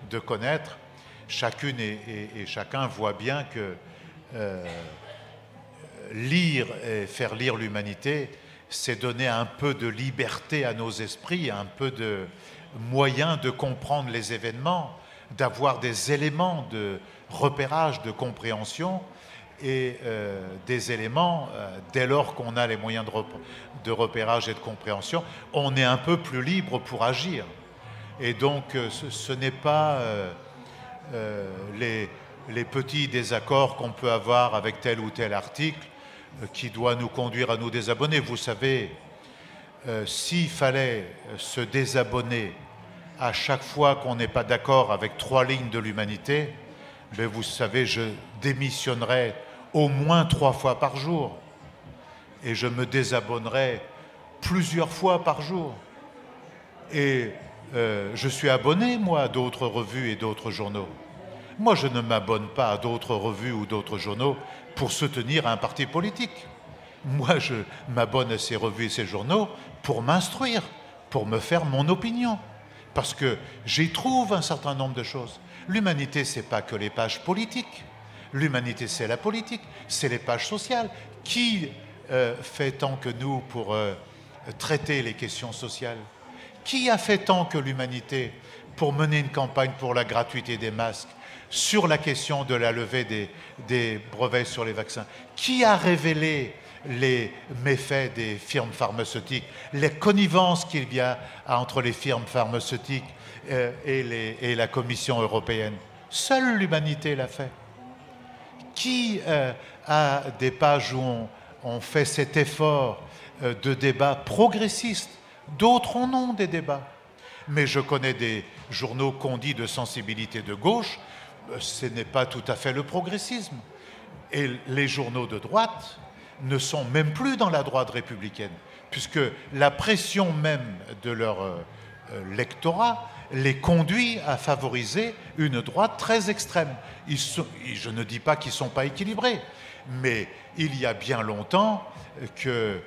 de connaître, chacune et chacun voit bien que lire et faire lire l'humanité, c'est donner un peu de liberté à nos esprits, un peu de moyens de comprendre les événements, d'avoir des éléments de repérage, de compréhension, et des éléments, dès lors qu'on a les moyens de repérage et de compréhension, on est un peu plus libre pour agir. Et donc, ce n'est pas les petits désaccords qu'on peut avoir avec tel ou tel article qui doit nous conduire à nous désabonner. Vous savez, s'il fallait se désabonner à chaque fois qu'on n'est pas d'accord avec 3 lignes de l'humanité, ben vous savez, je démissionnerais au moins 3 fois par jour et je me désabonnerais plusieurs fois par jour. Et je suis abonné, moi, à d'autres revues et d'autres journaux. Moi, je ne m'abonne pas à d'autres revues ou d'autres journaux pour soutenir un parti politique. Moi, je m'abonne à ces revues et ces journaux pour m'instruire, pour me faire mon opinion. Parce que j'y trouve un certain nombre de choses. L'humanité, ce n'est pas que les pages politiques. L'humanité, c'est la politique, c'est les pages sociales. Qui fait tant que nous pour traiter les questions sociales? Qui a fait tant que l'humanité pour mener une campagne pour la gratuité des masques, sur la question de la levée des brevets sur les vaccins? Qui a révélé les méfaits des firmes pharmaceutiques, les connivences qu'il y a entre les firmes pharmaceutiques et la Commission européenne? Seule l'humanité l'a fait. Qui a des pages où on fait cet effort de débat progressiste? D'autres en ont des débats. Mais je connais des journaux qu'on dit de sensibilité de gauche, ce n'est pas tout à fait le progressisme. Et les journaux de droite ne sont même plus dans la droite républicaine, puisque la pression même de leur lectorat les conduit à favoriser une droite très extrême. Je ne dis pas qu'ils ne sont pas équilibrés, mais il y a bien longtemps que,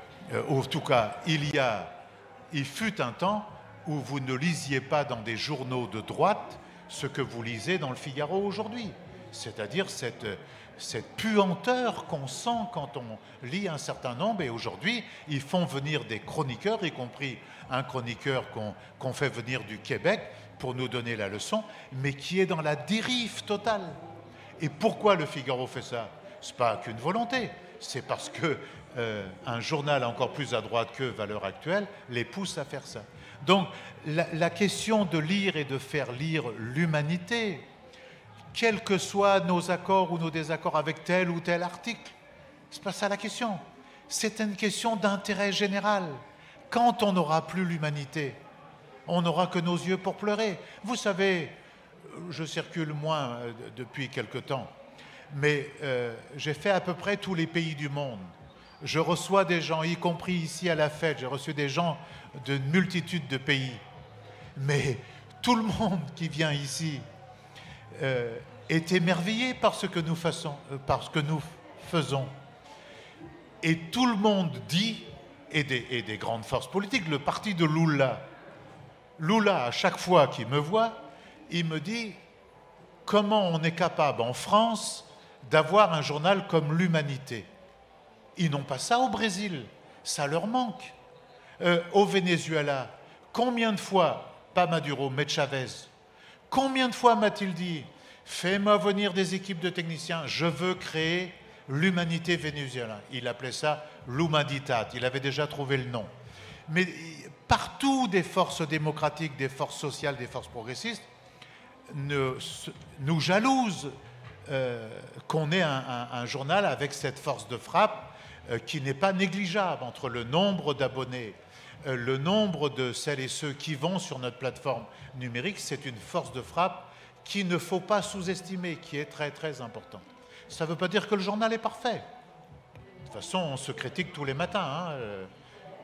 en tout cas, il fut un temps où vous ne lisiez pas dans des journaux de droite ce que vous lisez dans le Figaro aujourd'hui. C'est-à-dire cette puanteur qu'on sent quand on lit un certain nombre. Et aujourd'hui, ils font venir des chroniqueurs, y compris un chroniqueur qu'on fait venir du Québec pour nous donner la leçon, mais qui est dans la dérive totale. Et pourquoi le Figaro fait ça? Ce n'est pas qu'une volonté, c'est parce que un journal encore plus à droite qu'eux, Valeurs Actuelles, les pousse à faire ça. Donc la question de lire et de faire lire l'humanité, quels que soient nos accords ou nos désaccords avec tel ou tel article, c'est pas ça la question. C'est une question d'intérêt général. Quand on n'aura plus l'humanité, on n'aura que nos yeux pour pleurer. Vous savez, je circule moins depuis quelque temps, mais j'ai fait à peu près tous les pays du monde. Je reçois des gens, y compris ici à la fête, j'ai reçu des gens d'une multitude de pays. Mais tout le monde qui vient ici est émerveillé par ce que nous faisons. Et tout le monde dit, et des grandes forces politiques, le parti de Lula, à chaque fois qu'il me voit, il me dit comment on est capable en France d'avoir un journal comme l'Humanité. Ils n'ont pas ça au Brésil, ça leur manque. Au Venezuela, combien de fois, pas Maduro, mais Chavez, combien de fois m'a-t-il dit « Fais-moi venir des équipes de techniciens, je veux créer l'Humanité vénézuélienne ». Il appelait ça l'Humanitat, il avait déjà trouvé le nom. Mais partout, des forces démocratiques, des forces sociales, des forces progressistes nous jalousent qu'on ait un journal avec cette force de frappe qui n'est pas négligeable entre le nombre d'abonnés, le nombre de celles et ceux qui vont sur notre plateforme numérique. C'est une force de frappe qu'il ne faut pas sous-estimer, qui est très très importante. Ça ne veut pas dire que le journal est parfait. De toute façon, on se critique tous les matins. Hein.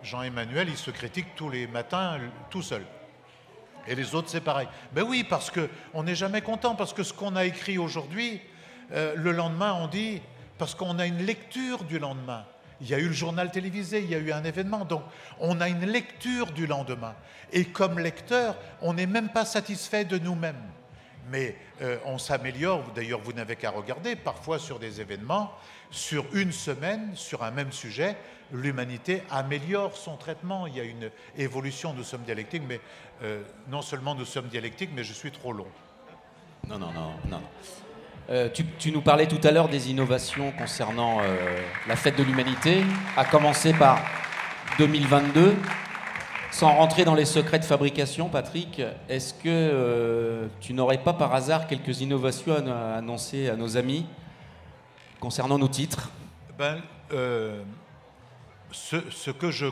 Jean-Emmanuel, il se critique tous les matins tout seul. Et les autres, c'est pareil. Ben oui, parce qu'on n'est jamais content, parce que ce qu'on a écrit aujourd'hui, le lendemain, on dit, parce qu'on a une lecture du lendemain. Il y a eu le journal télévisé, il y a eu un événement, donc on a une lecture du lendemain. Et comme lecteur, on n'est même pas satisfait de nous-mêmes. Mais on s'améliore, d'ailleurs vous n'avez qu'à regarder, parfois sur des événements, sur une semaine, sur un même sujet, l'humanité améliore son traitement. Il y a une évolution, nous sommes dialectiques, mais non seulement nous sommes dialectiques, mais je suis trop long. Non. Tu nous parlais tout à l'heure des innovations concernant la fête de l'humanité, à commencer par 2022. Sans rentrer dans les secrets de fabrication, Patrick, est-ce que tu n'aurais pas par hasard quelques innovations à annoncer à nos amis concernant nos titres? Ce que je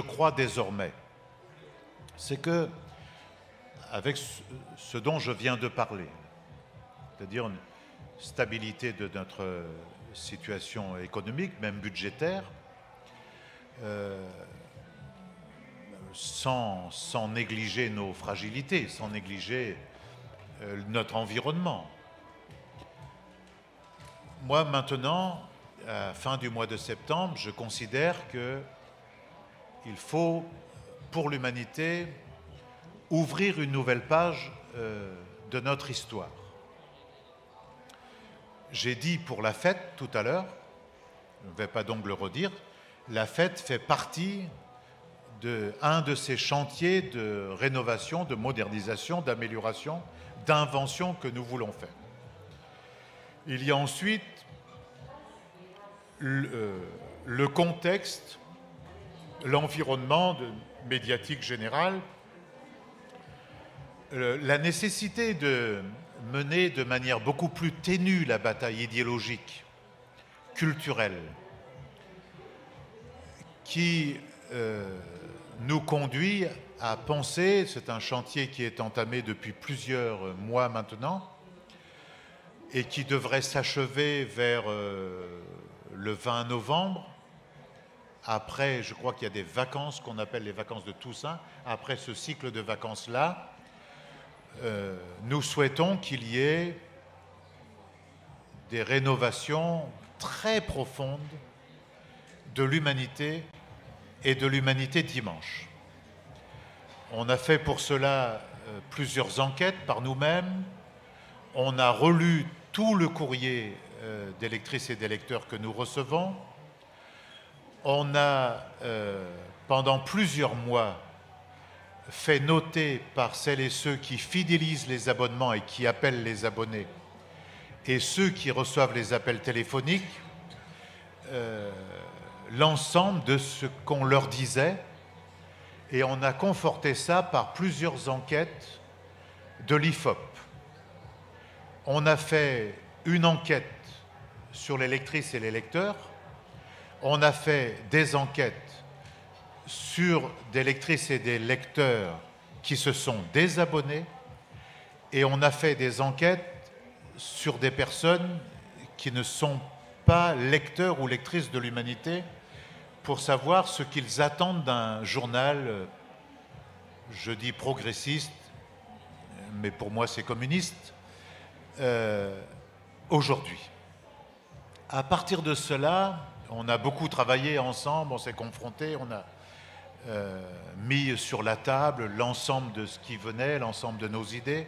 crois désormais, c'est que avec ce dont je viens de parler, c'est-à-dire une stabilité de notre situation économique, même budgétaire, sans négliger nos fragilités, sans négliger notre environnement. Moi, maintenant, à la fin du mois de septembre, je considère qu'il faut, pour l'humanité, ouvrir une nouvelle page de notre histoire. J'ai dit pour la fête tout à l'heure, je ne vais pas donc le redire, la fête fait partie d'un de ces chantiers de rénovation, de modernisation, d'amélioration, d'invention que nous voulons faire. Il y a ensuite le contexte, l'environnement médiatique général, la nécessité de mener de manière beaucoup plus ténue la bataille idéologique, culturelle, qui nous conduit à penser, c'est un chantier qui est entamé depuis plusieurs mois maintenant, et qui devrait s'achever vers le 20 novembre. Après, je crois qu'il y a des vacances qu'on appelle les vacances de Toussaint. Après ce cycle de vacances-là, nous souhaitons qu'il y ait des rénovations très profondes de l'humanité et de l'humanité dimanche. On a fait pour cela plusieurs enquêtes par nous-mêmes. On a relu tout le courrier des lectrices et des lecteurs que nous recevons. On a, pendant plusieurs mois, fait noter par celles et ceux qui fidélisent les abonnements et qui appellent les abonnés, et ceux qui reçoivent les appels téléphoniques, l'ensemble de ce qu'on leur disait, et on a conforté ça par plusieurs enquêtes de l'IFOP. On a fait une enquête sur les lectrices et les lecteurs, on a fait des enquêtes sur des lectrices et des lecteurs qui se sont désabonnés, et on a fait des enquêtes sur des personnes qui ne sont pas lecteurs ou lectrices de l'Humanité pour savoir ce qu'ils attendent d'un journal, je dis progressiste, mais pour moi c'est communiste, aujourd'hui. À partir de cela, on a beaucoup travaillé ensemble, on s'est confrontés, on a mis sur la table l'ensemble de ce qui venait, l'ensemble de nos idées,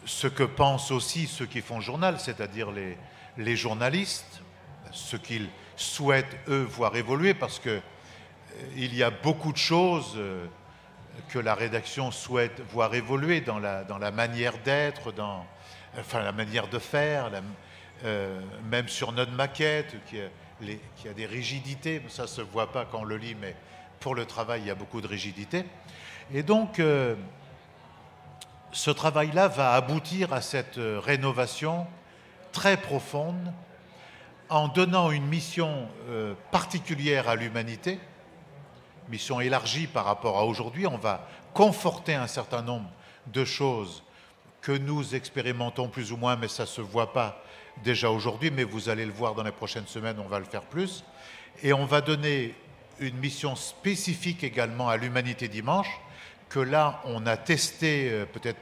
ce que pensent aussi ceux qui font journal, c'est-à-dire les journalistes, ce qu'ils souhaitent, eux, voir évoluer, parce que il y a beaucoup de choses que la rédaction souhaite voir évoluer dans la manière d'être, enfin la manière de faire, même sur notre maquette, qui a des rigidités, ça ne se voit pas quand on le lit, mais pour le travail, il y a beaucoup de rigidité. Et donc, ce travail-là va aboutir à cette rénovation très profonde en donnant une mission particulière à l'humanité, mission élargie par rapport à aujourd'hui. On va conforter un certain nombre de choses que nous expérimentons plus ou moins, mais ça ne se voit pas déjà aujourd'hui, mais vous allez le voir dans les prochaines semaines, on va le faire plus. Et on va donner une mission spécifique également à l'Humanité Dimanche, que là, on a testé, peut-être,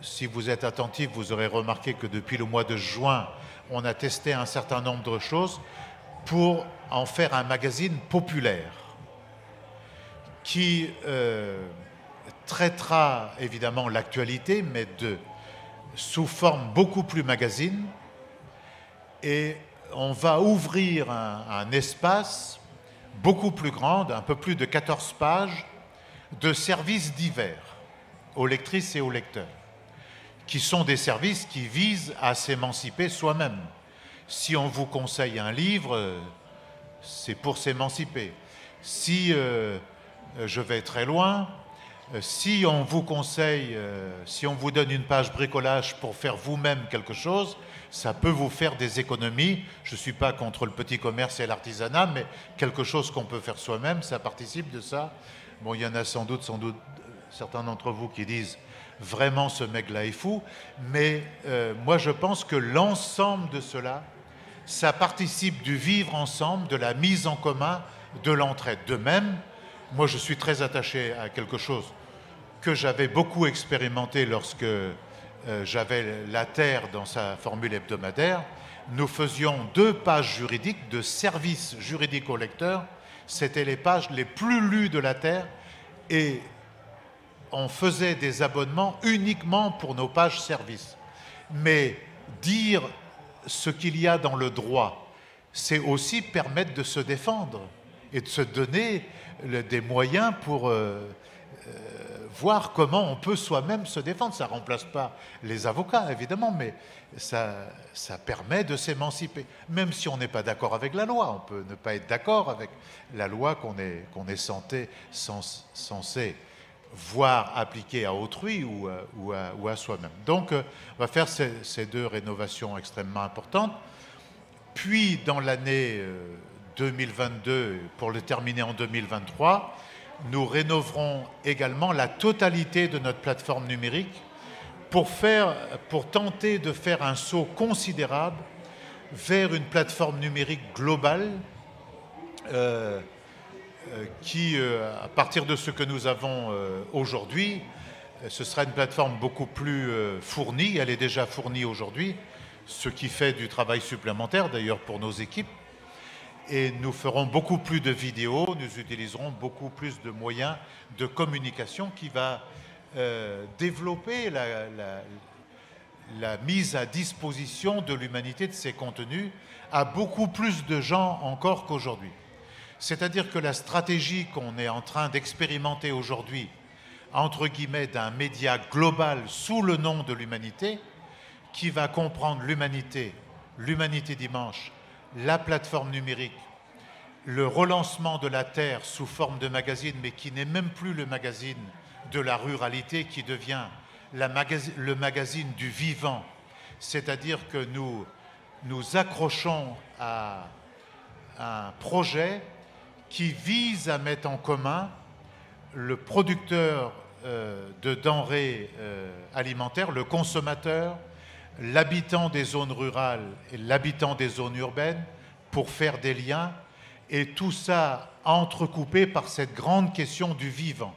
si vous êtes attentifs, vous aurez remarqué que depuis le mois de juin, on a testé un certain nombre de choses pour en faire un magazine populaire qui traitera évidemment l'actualité, mais sous forme beaucoup plus magazine. Et on va ouvrir un espace beaucoup plus grand, un peu plus de 14 pages, de services divers aux lectrices et aux lecteurs, qui sont des services qui visent à s'émanciper soi-même. Si on vous conseille un livre, c'est pour s'émanciper. Si je vais très loin, si on vous conseille, si on vous donne une page bricolage pour faire vous-même quelque chose, ça peut vous faire des économies. Je ne suis pas contre le petit commerce et l'artisanat, mais quelque chose qu'on peut faire soi-même, ça participe de ça. Bon, il y en a sans doute certains d'entre vous qui disent vraiment ce mec-là est fou, mais moi je pense que l'ensemble de cela, ça participe du vivre ensemble, de la mise en commun, de l'entraide. De même, moi je suis très attaché à quelque chose que j'avais beaucoup expérimenté lorsque j'avais La Terre dans sa formule hebdomadaire. Nous faisions 2 pages juridiques de services juridiques aux lecteurs. C'était les pages les plus lues de La Terre, et on faisait des abonnements uniquement pour nos pages services. Mais dire ce qu'il y a dans le droit, c'est aussi permettre de se défendre et de se donner des moyens pour voir comment on peut soi-même se défendre. Ça ne remplace pas les avocats, évidemment, mais ça permet de s'émanciper. Même si on n'est pas d'accord avec la loi, on peut ne pas être d'accord avec la loi qu'on est censé voir appliquée à autrui ou à soi-même. Donc, on va faire ces 2 rénovations extrêmement importantes. Puis, dans l'année 2022, pour le terminer en 2023, nous rénoverons également la totalité de notre plateforme numérique pour tenter de faire un saut considérable vers une plateforme numérique globale qui, à partir de ce que nous avons aujourd'hui, ce sera une plateforme beaucoup plus fournie. Elle est déjà fournie aujourd'hui, ce qui fait du travail supplémentaire d'ailleurs pour nos équipes. Et nous ferons beaucoup plus de vidéos, nous utiliserons beaucoup plus de moyens de communication qui va développer la mise à disposition de l'humanité de ces contenus à beaucoup plus de gens encore qu'aujourd'hui. C'est-à-dire que la stratégie qu'on est en train d'expérimenter aujourd'hui, entre guillemets, d'un média global sous le nom de l'humanité, qui va comprendre l'humanité, l'humanité dimanche, la plateforme numérique, le relancement de la Terre sous forme de magazine, mais qui n'est même plus le magazine de la ruralité, qui devient le magazine du vivant. C'est-à-dire que nous accrochons à un projet qui vise à mettre en commun le producteur de denrées alimentaires, le consommateur, l'habitant des zones rurales et l'habitant des zones urbaines, pour faire des liens, et tout ça entrecoupé par cette grande question du vivant,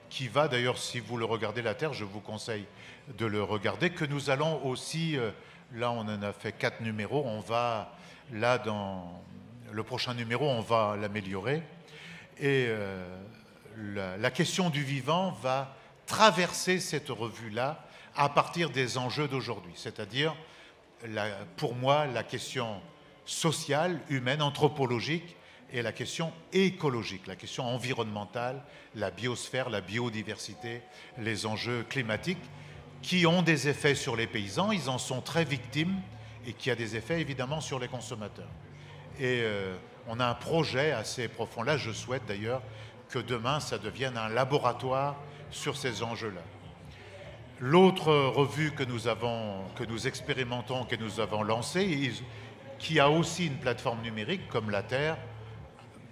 qui va d'ailleurs, si vous le regardez la Terre, je vous conseille de le regarder, que nous allons aussi, là on en a fait 4 numéros, on va, là dans le prochain numéro, on va l'améliorer, et la question du vivant va traverser cette revue-là à partir des enjeux d'aujourd'hui, c'est-à-dire, pour moi, la question sociale, humaine, anthropologique, et la question écologique, la question environnementale, la biosphère, la biodiversité, les enjeux climatiques, qui ont des effets sur les paysans, ils en sont très victimes, et qui a des effets évidemment sur les consommateurs. Et on a un projet assez profond là, je souhaite d'ailleurs que demain ça devienne un laboratoire sur ces enjeux-là. L'autre revue que nous expérimentons, que nous avons lancée, qui a aussi une plateforme numérique comme la Terre,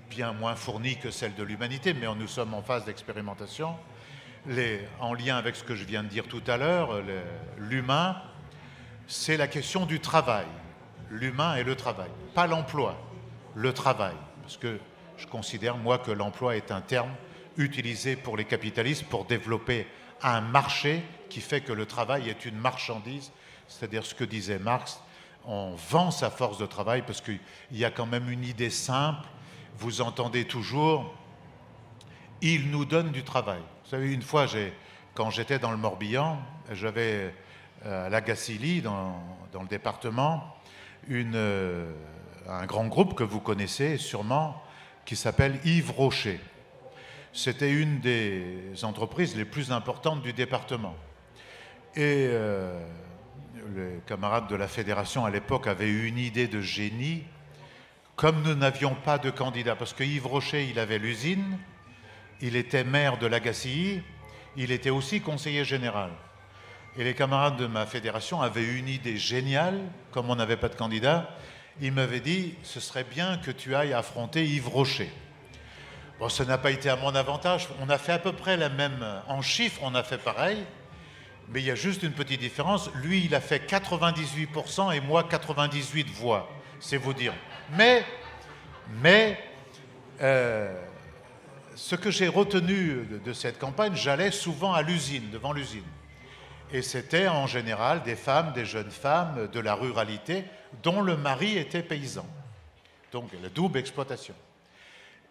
bien moins fournie que celle de l'humanité, mais nous sommes en phase d'expérimentation, en lien avec ce que je viens de dire tout à l'heure, l'humain, c'est la question du travail. L'humain et le travail, pas l'emploi, le travail. Parce que je considère, moi, que l'emploi est un terme utilisé pour les capitalistes pour développer un marché qui fait que le travail est une marchandise, c'est-à-dire ce que disait Marx, on vend sa force de travail parce qu'il y a quand même une idée simple, vous entendez toujours, il nous donne du travail. Vous savez, une fois, quand j'étais dans le Morbihan, j'avais à la Gacilly, dans le département, un grand groupe que vous connaissez sûrement, qui s'appelle Yves Rocher. C'était une des entreprises les plus importantes du département. Et les camarades de la fédération à l'époque avaient eu une idée de génie. Comme nous n'avions pas de candidat, parce que Yves Rocher, il avait l'usine, il était maire de la Gacilly, il était aussi conseiller général. Et les camarades de ma fédération avaient eu une idée géniale, comme on n'avait pas de candidat, ils m'avaient dit, ce serait bien que tu ailles affronter Yves Rocher. Bon, ça n'a pas été à mon avantage, on a fait à peu près la même, en chiffres on a fait pareil, mais il y a juste une petite différence, lui il a fait 98% et moi 98 voix, c'est vous dire. Mais ce que j'ai retenu de cette campagne, j'allais souvent à l'usine, devant l'usine. Et c'était en général des femmes, des jeunes femmes de la ruralité dont le mari était paysan. Donc la double exploitation.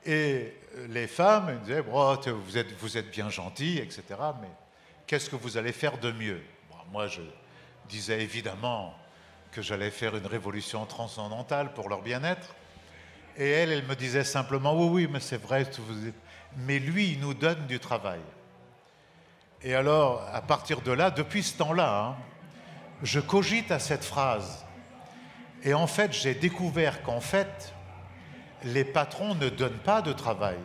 Et les femmes elles disaient, oh, vous êtes bien gentils, etc. Mais qu'est-ce que vous allez faire de mieux? Bon, moi, je disais évidemment que j'allais faire une révolution transcendantale pour leur bien-être. Et elle me disait simplement, oui, mais c'est vrai, mais lui, il nous donne du travail. Et alors, à partir de là, depuis ce temps-là, je cogite à cette phrase. Et en fait, j'ai découvert qu'en fait, les patrons ne donnent pas de travail.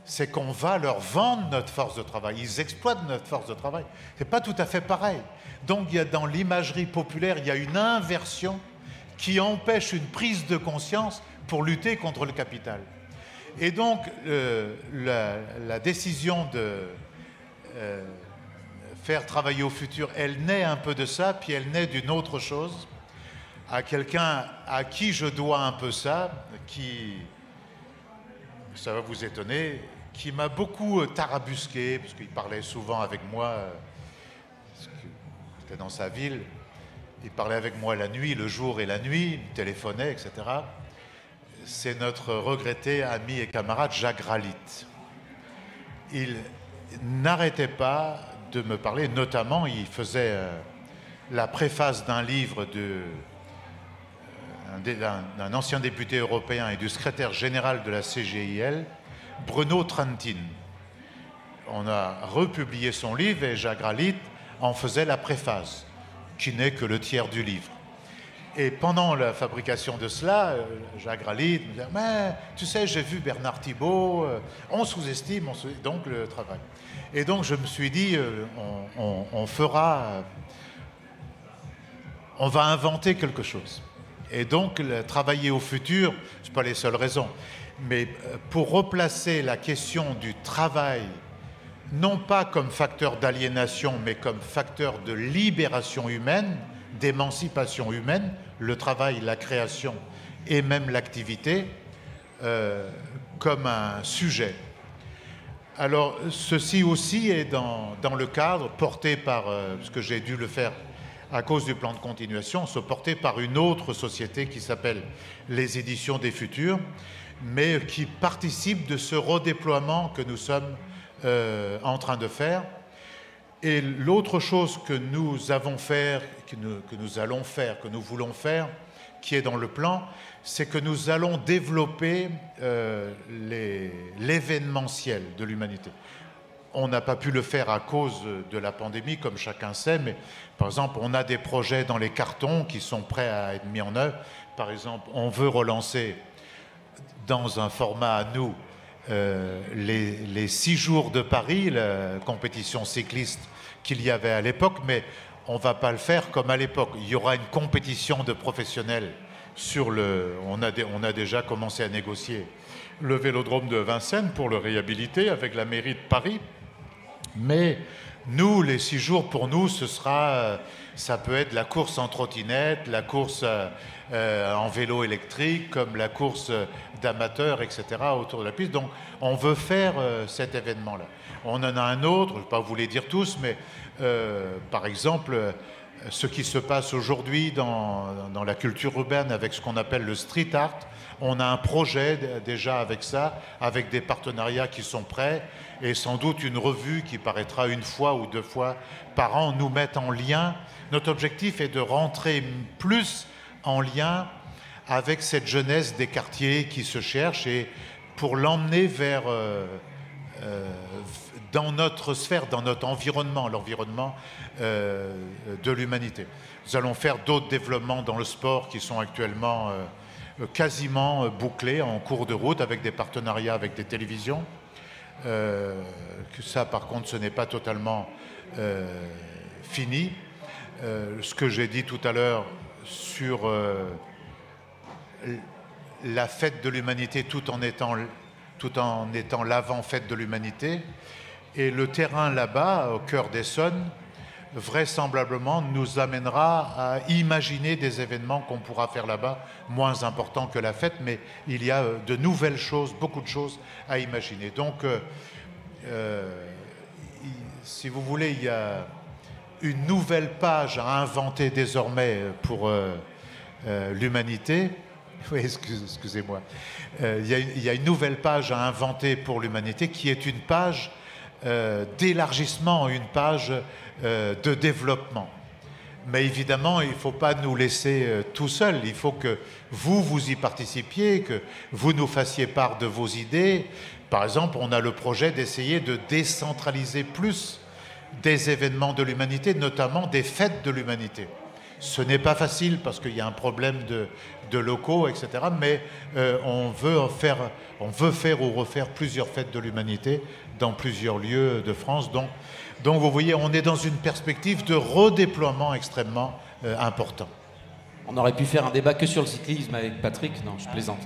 C'est qu'on va leur vendre notre force de travail. Ils exploitent notre force de travail. C'est pas tout à fait pareil. Donc, il y a dans l'imagerie populaire, il y a une inversion qui empêche une prise de conscience pour lutter contre le capital. Et donc, la décision de faire travailler au futur, elle naît un peu de ça, puis elle naît d'une autre chose, à quelqu'un à qui je dois un peu ça, qui, ça va vous étonner, qui m'a beaucoup tarabusqué, parce qu'il parlait souvent avec moi, parce que j'étais dans sa ville, il parlait avec moi la nuit, le jour et la nuit, il me téléphonait, etc. C'est notre regretté ami et camarade Jacques Ralit. Il n'arrêtait pas de me parler, notamment il faisait la préface d'un livre d'un ancien député européen et du secrétaire général de la CGIL, Bruno Trentin. On a republié son livre et Jacques Ralit en faisait la préface, qui n'est que le tiers du livre. Et pendant la fabrication de cela, Jacques Ralit me disait « Mais tu sais, j'ai vu Bernard Thibault, on sous-estime donc le travail. » Et donc je me suis dit, on va inventer quelque chose. Et donc travailler au futur, ce n'est pas les seules raisons, mais pour replacer la question du travail, non pas comme facteur d'aliénation, mais comme facteur de libération humaine, d'émancipation humaine, le travail, la création et même l'activité, comme un sujet. Alors, ceci aussi est dans le cadre porté par, parce que j'ai dû le faire à cause du plan de continuation, se porter par une autre société qui s'appelle les Éditions des Futurs, mais qui participe de ce redéploiement que nous sommes en train de faire. Et l'autre chose que nous avons fait, que nous allons faire, que nous voulons faire, qui est dans le plan, c'est que nous allons développer l'événementiel de l'humanité. On n'a pas pu le faire à cause de la pandémie, comme chacun sait, mais par exemple, on a des projets dans les cartons qui sont prêts à être mis en œuvre. Par exemple, on veut relancer dans un format à nous les 6 jours de Paris, la compétition cycliste qu'il y avait à l'époque, mais on ne va pas le faire comme à l'époque. Il y aura une compétition de professionnels sur on a déjà commencé à négocier le vélodrome de Vincennes pour le réhabiliter avec la mairie de Paris. Mais nous, les 6 jours, pour nous, ça peut être la course en trottinette, la course en vélo électrique, comme la course d'amateurs, etc., autour de la piste. Donc, on veut faire cet événement-là. On en a un autre, je ne vais pas vous les dire tous, mais par exemple, ce qui se passe aujourd'hui dans la culture urbaine avec ce qu'on appelle le street art, on a un projet déjà avec ça, avec des partenariats qui sont prêts, et sans doute une revue qui paraîtra 1 fois ou 2 fois par an, nous mettre en lien. Notre objectif est de rentrer plus en lien avec cette jeunesse des quartiers qui se cherche et pour l'emmener vers dans notre sphère, dans notre environnement, l'environnement de l'humanité. Nous allons faire d'autres développements dans le sport qui sont actuellement quasiment bouclés, en cours de route, avec des partenariats avec des télévisions. Que ça, par contre, ce n'est pas totalement fini. Ce que j'ai dit tout à l'heure sur la fête de l'humanité tout en étant l'avant-fête de l'humanité. Et le terrain là-bas, au cœur d'Essonne, vraisemblablement nous amènera à imaginer des événements qu'on pourra faire là-bas, moins importants que la fête, mais il y a de nouvelles choses, beaucoup de choses à imaginer. Donc, si vous voulez, il y a une nouvelle page à inventer désormais pour l'humanité. Oui, excusez-moi. Il y a une nouvelle page à inventer pour l'humanité qui est une page d'élargissement, une page de développement. Mais évidemment, il ne faut pas nous laisser tout seuls. Il faut que vous y participiez, que vous nous fassiez part de vos idées. Par exemple, on a le projet d'essayer de décentraliser plus des événements de l'humanité, notamment des fêtes de l'humanité. Ce n'est pas facile parce qu'il y a un problème de locaux, etc. Mais on veut faire ou refaire plusieurs fêtes de l'humanité dans plusieurs lieux de France. Donc vous voyez, on est dans une perspective de redéploiement extrêmement important. On aurait pu faire un débat que sur le cyclisme avec Patrick. Non, je plaisante.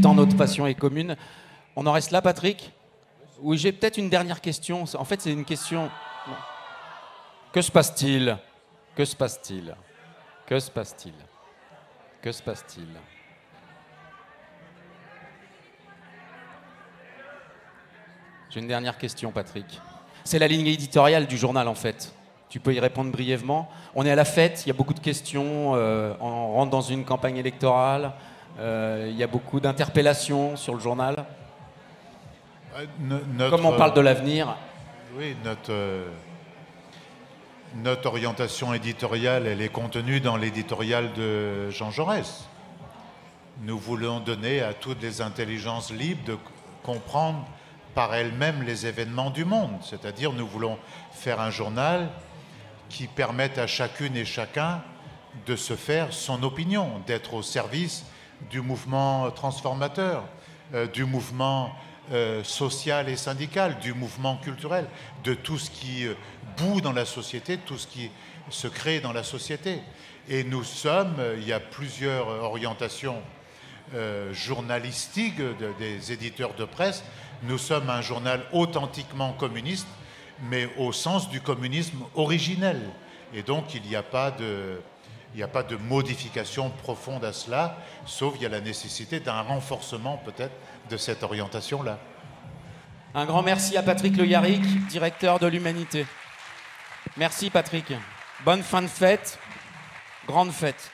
Tant notre passion est commune. On en reste là, Patrick ? Oui, j'ai peut-être une dernière question. En fait, c'est une question... Que se passe-t-il? Que se passe-t-il? Que se passe-t-il? Que se passe-t-il? J'ai une dernière question, Patrick. C'est la ligne éditoriale du journal, en fait. Tu peux y répondre brièvement. On est à la fête, il y a beaucoup de questions, on rentre dans une campagne électorale, il y a beaucoup d'interpellations sur le journal. Comme on parle de l'avenir. Oui, notre orientation éditoriale, elle est contenue dans l'éditorial de Jean Jaurès. Nous voulons donner à toutes les intelligences libres de comprendre par elles-mêmes les événements du monde. C'est-à-dire, nous voulons faire un journal qui permette à chacune et chacun de se faire son opinion, d'être au service du mouvement transformateur, du mouvement social et syndical, du mouvement culturel, de tout ce qui bout dans la société, tout ce qui se crée dans la société. Et nous sommes, il y a plusieurs orientations journalistiques des éditeurs de presse, nous sommes un journal authentiquement communiste, mais au sens du communisme originel. Et donc, il n'y a pas de modification profonde à cela, sauf il y a la nécessité d'un renforcement peut-être de cette orientation-là. Un grand merci à Patrick Le Yarrick, directeur de l'Humanité. Merci Patrick. Bonne fin de fête, grande fête.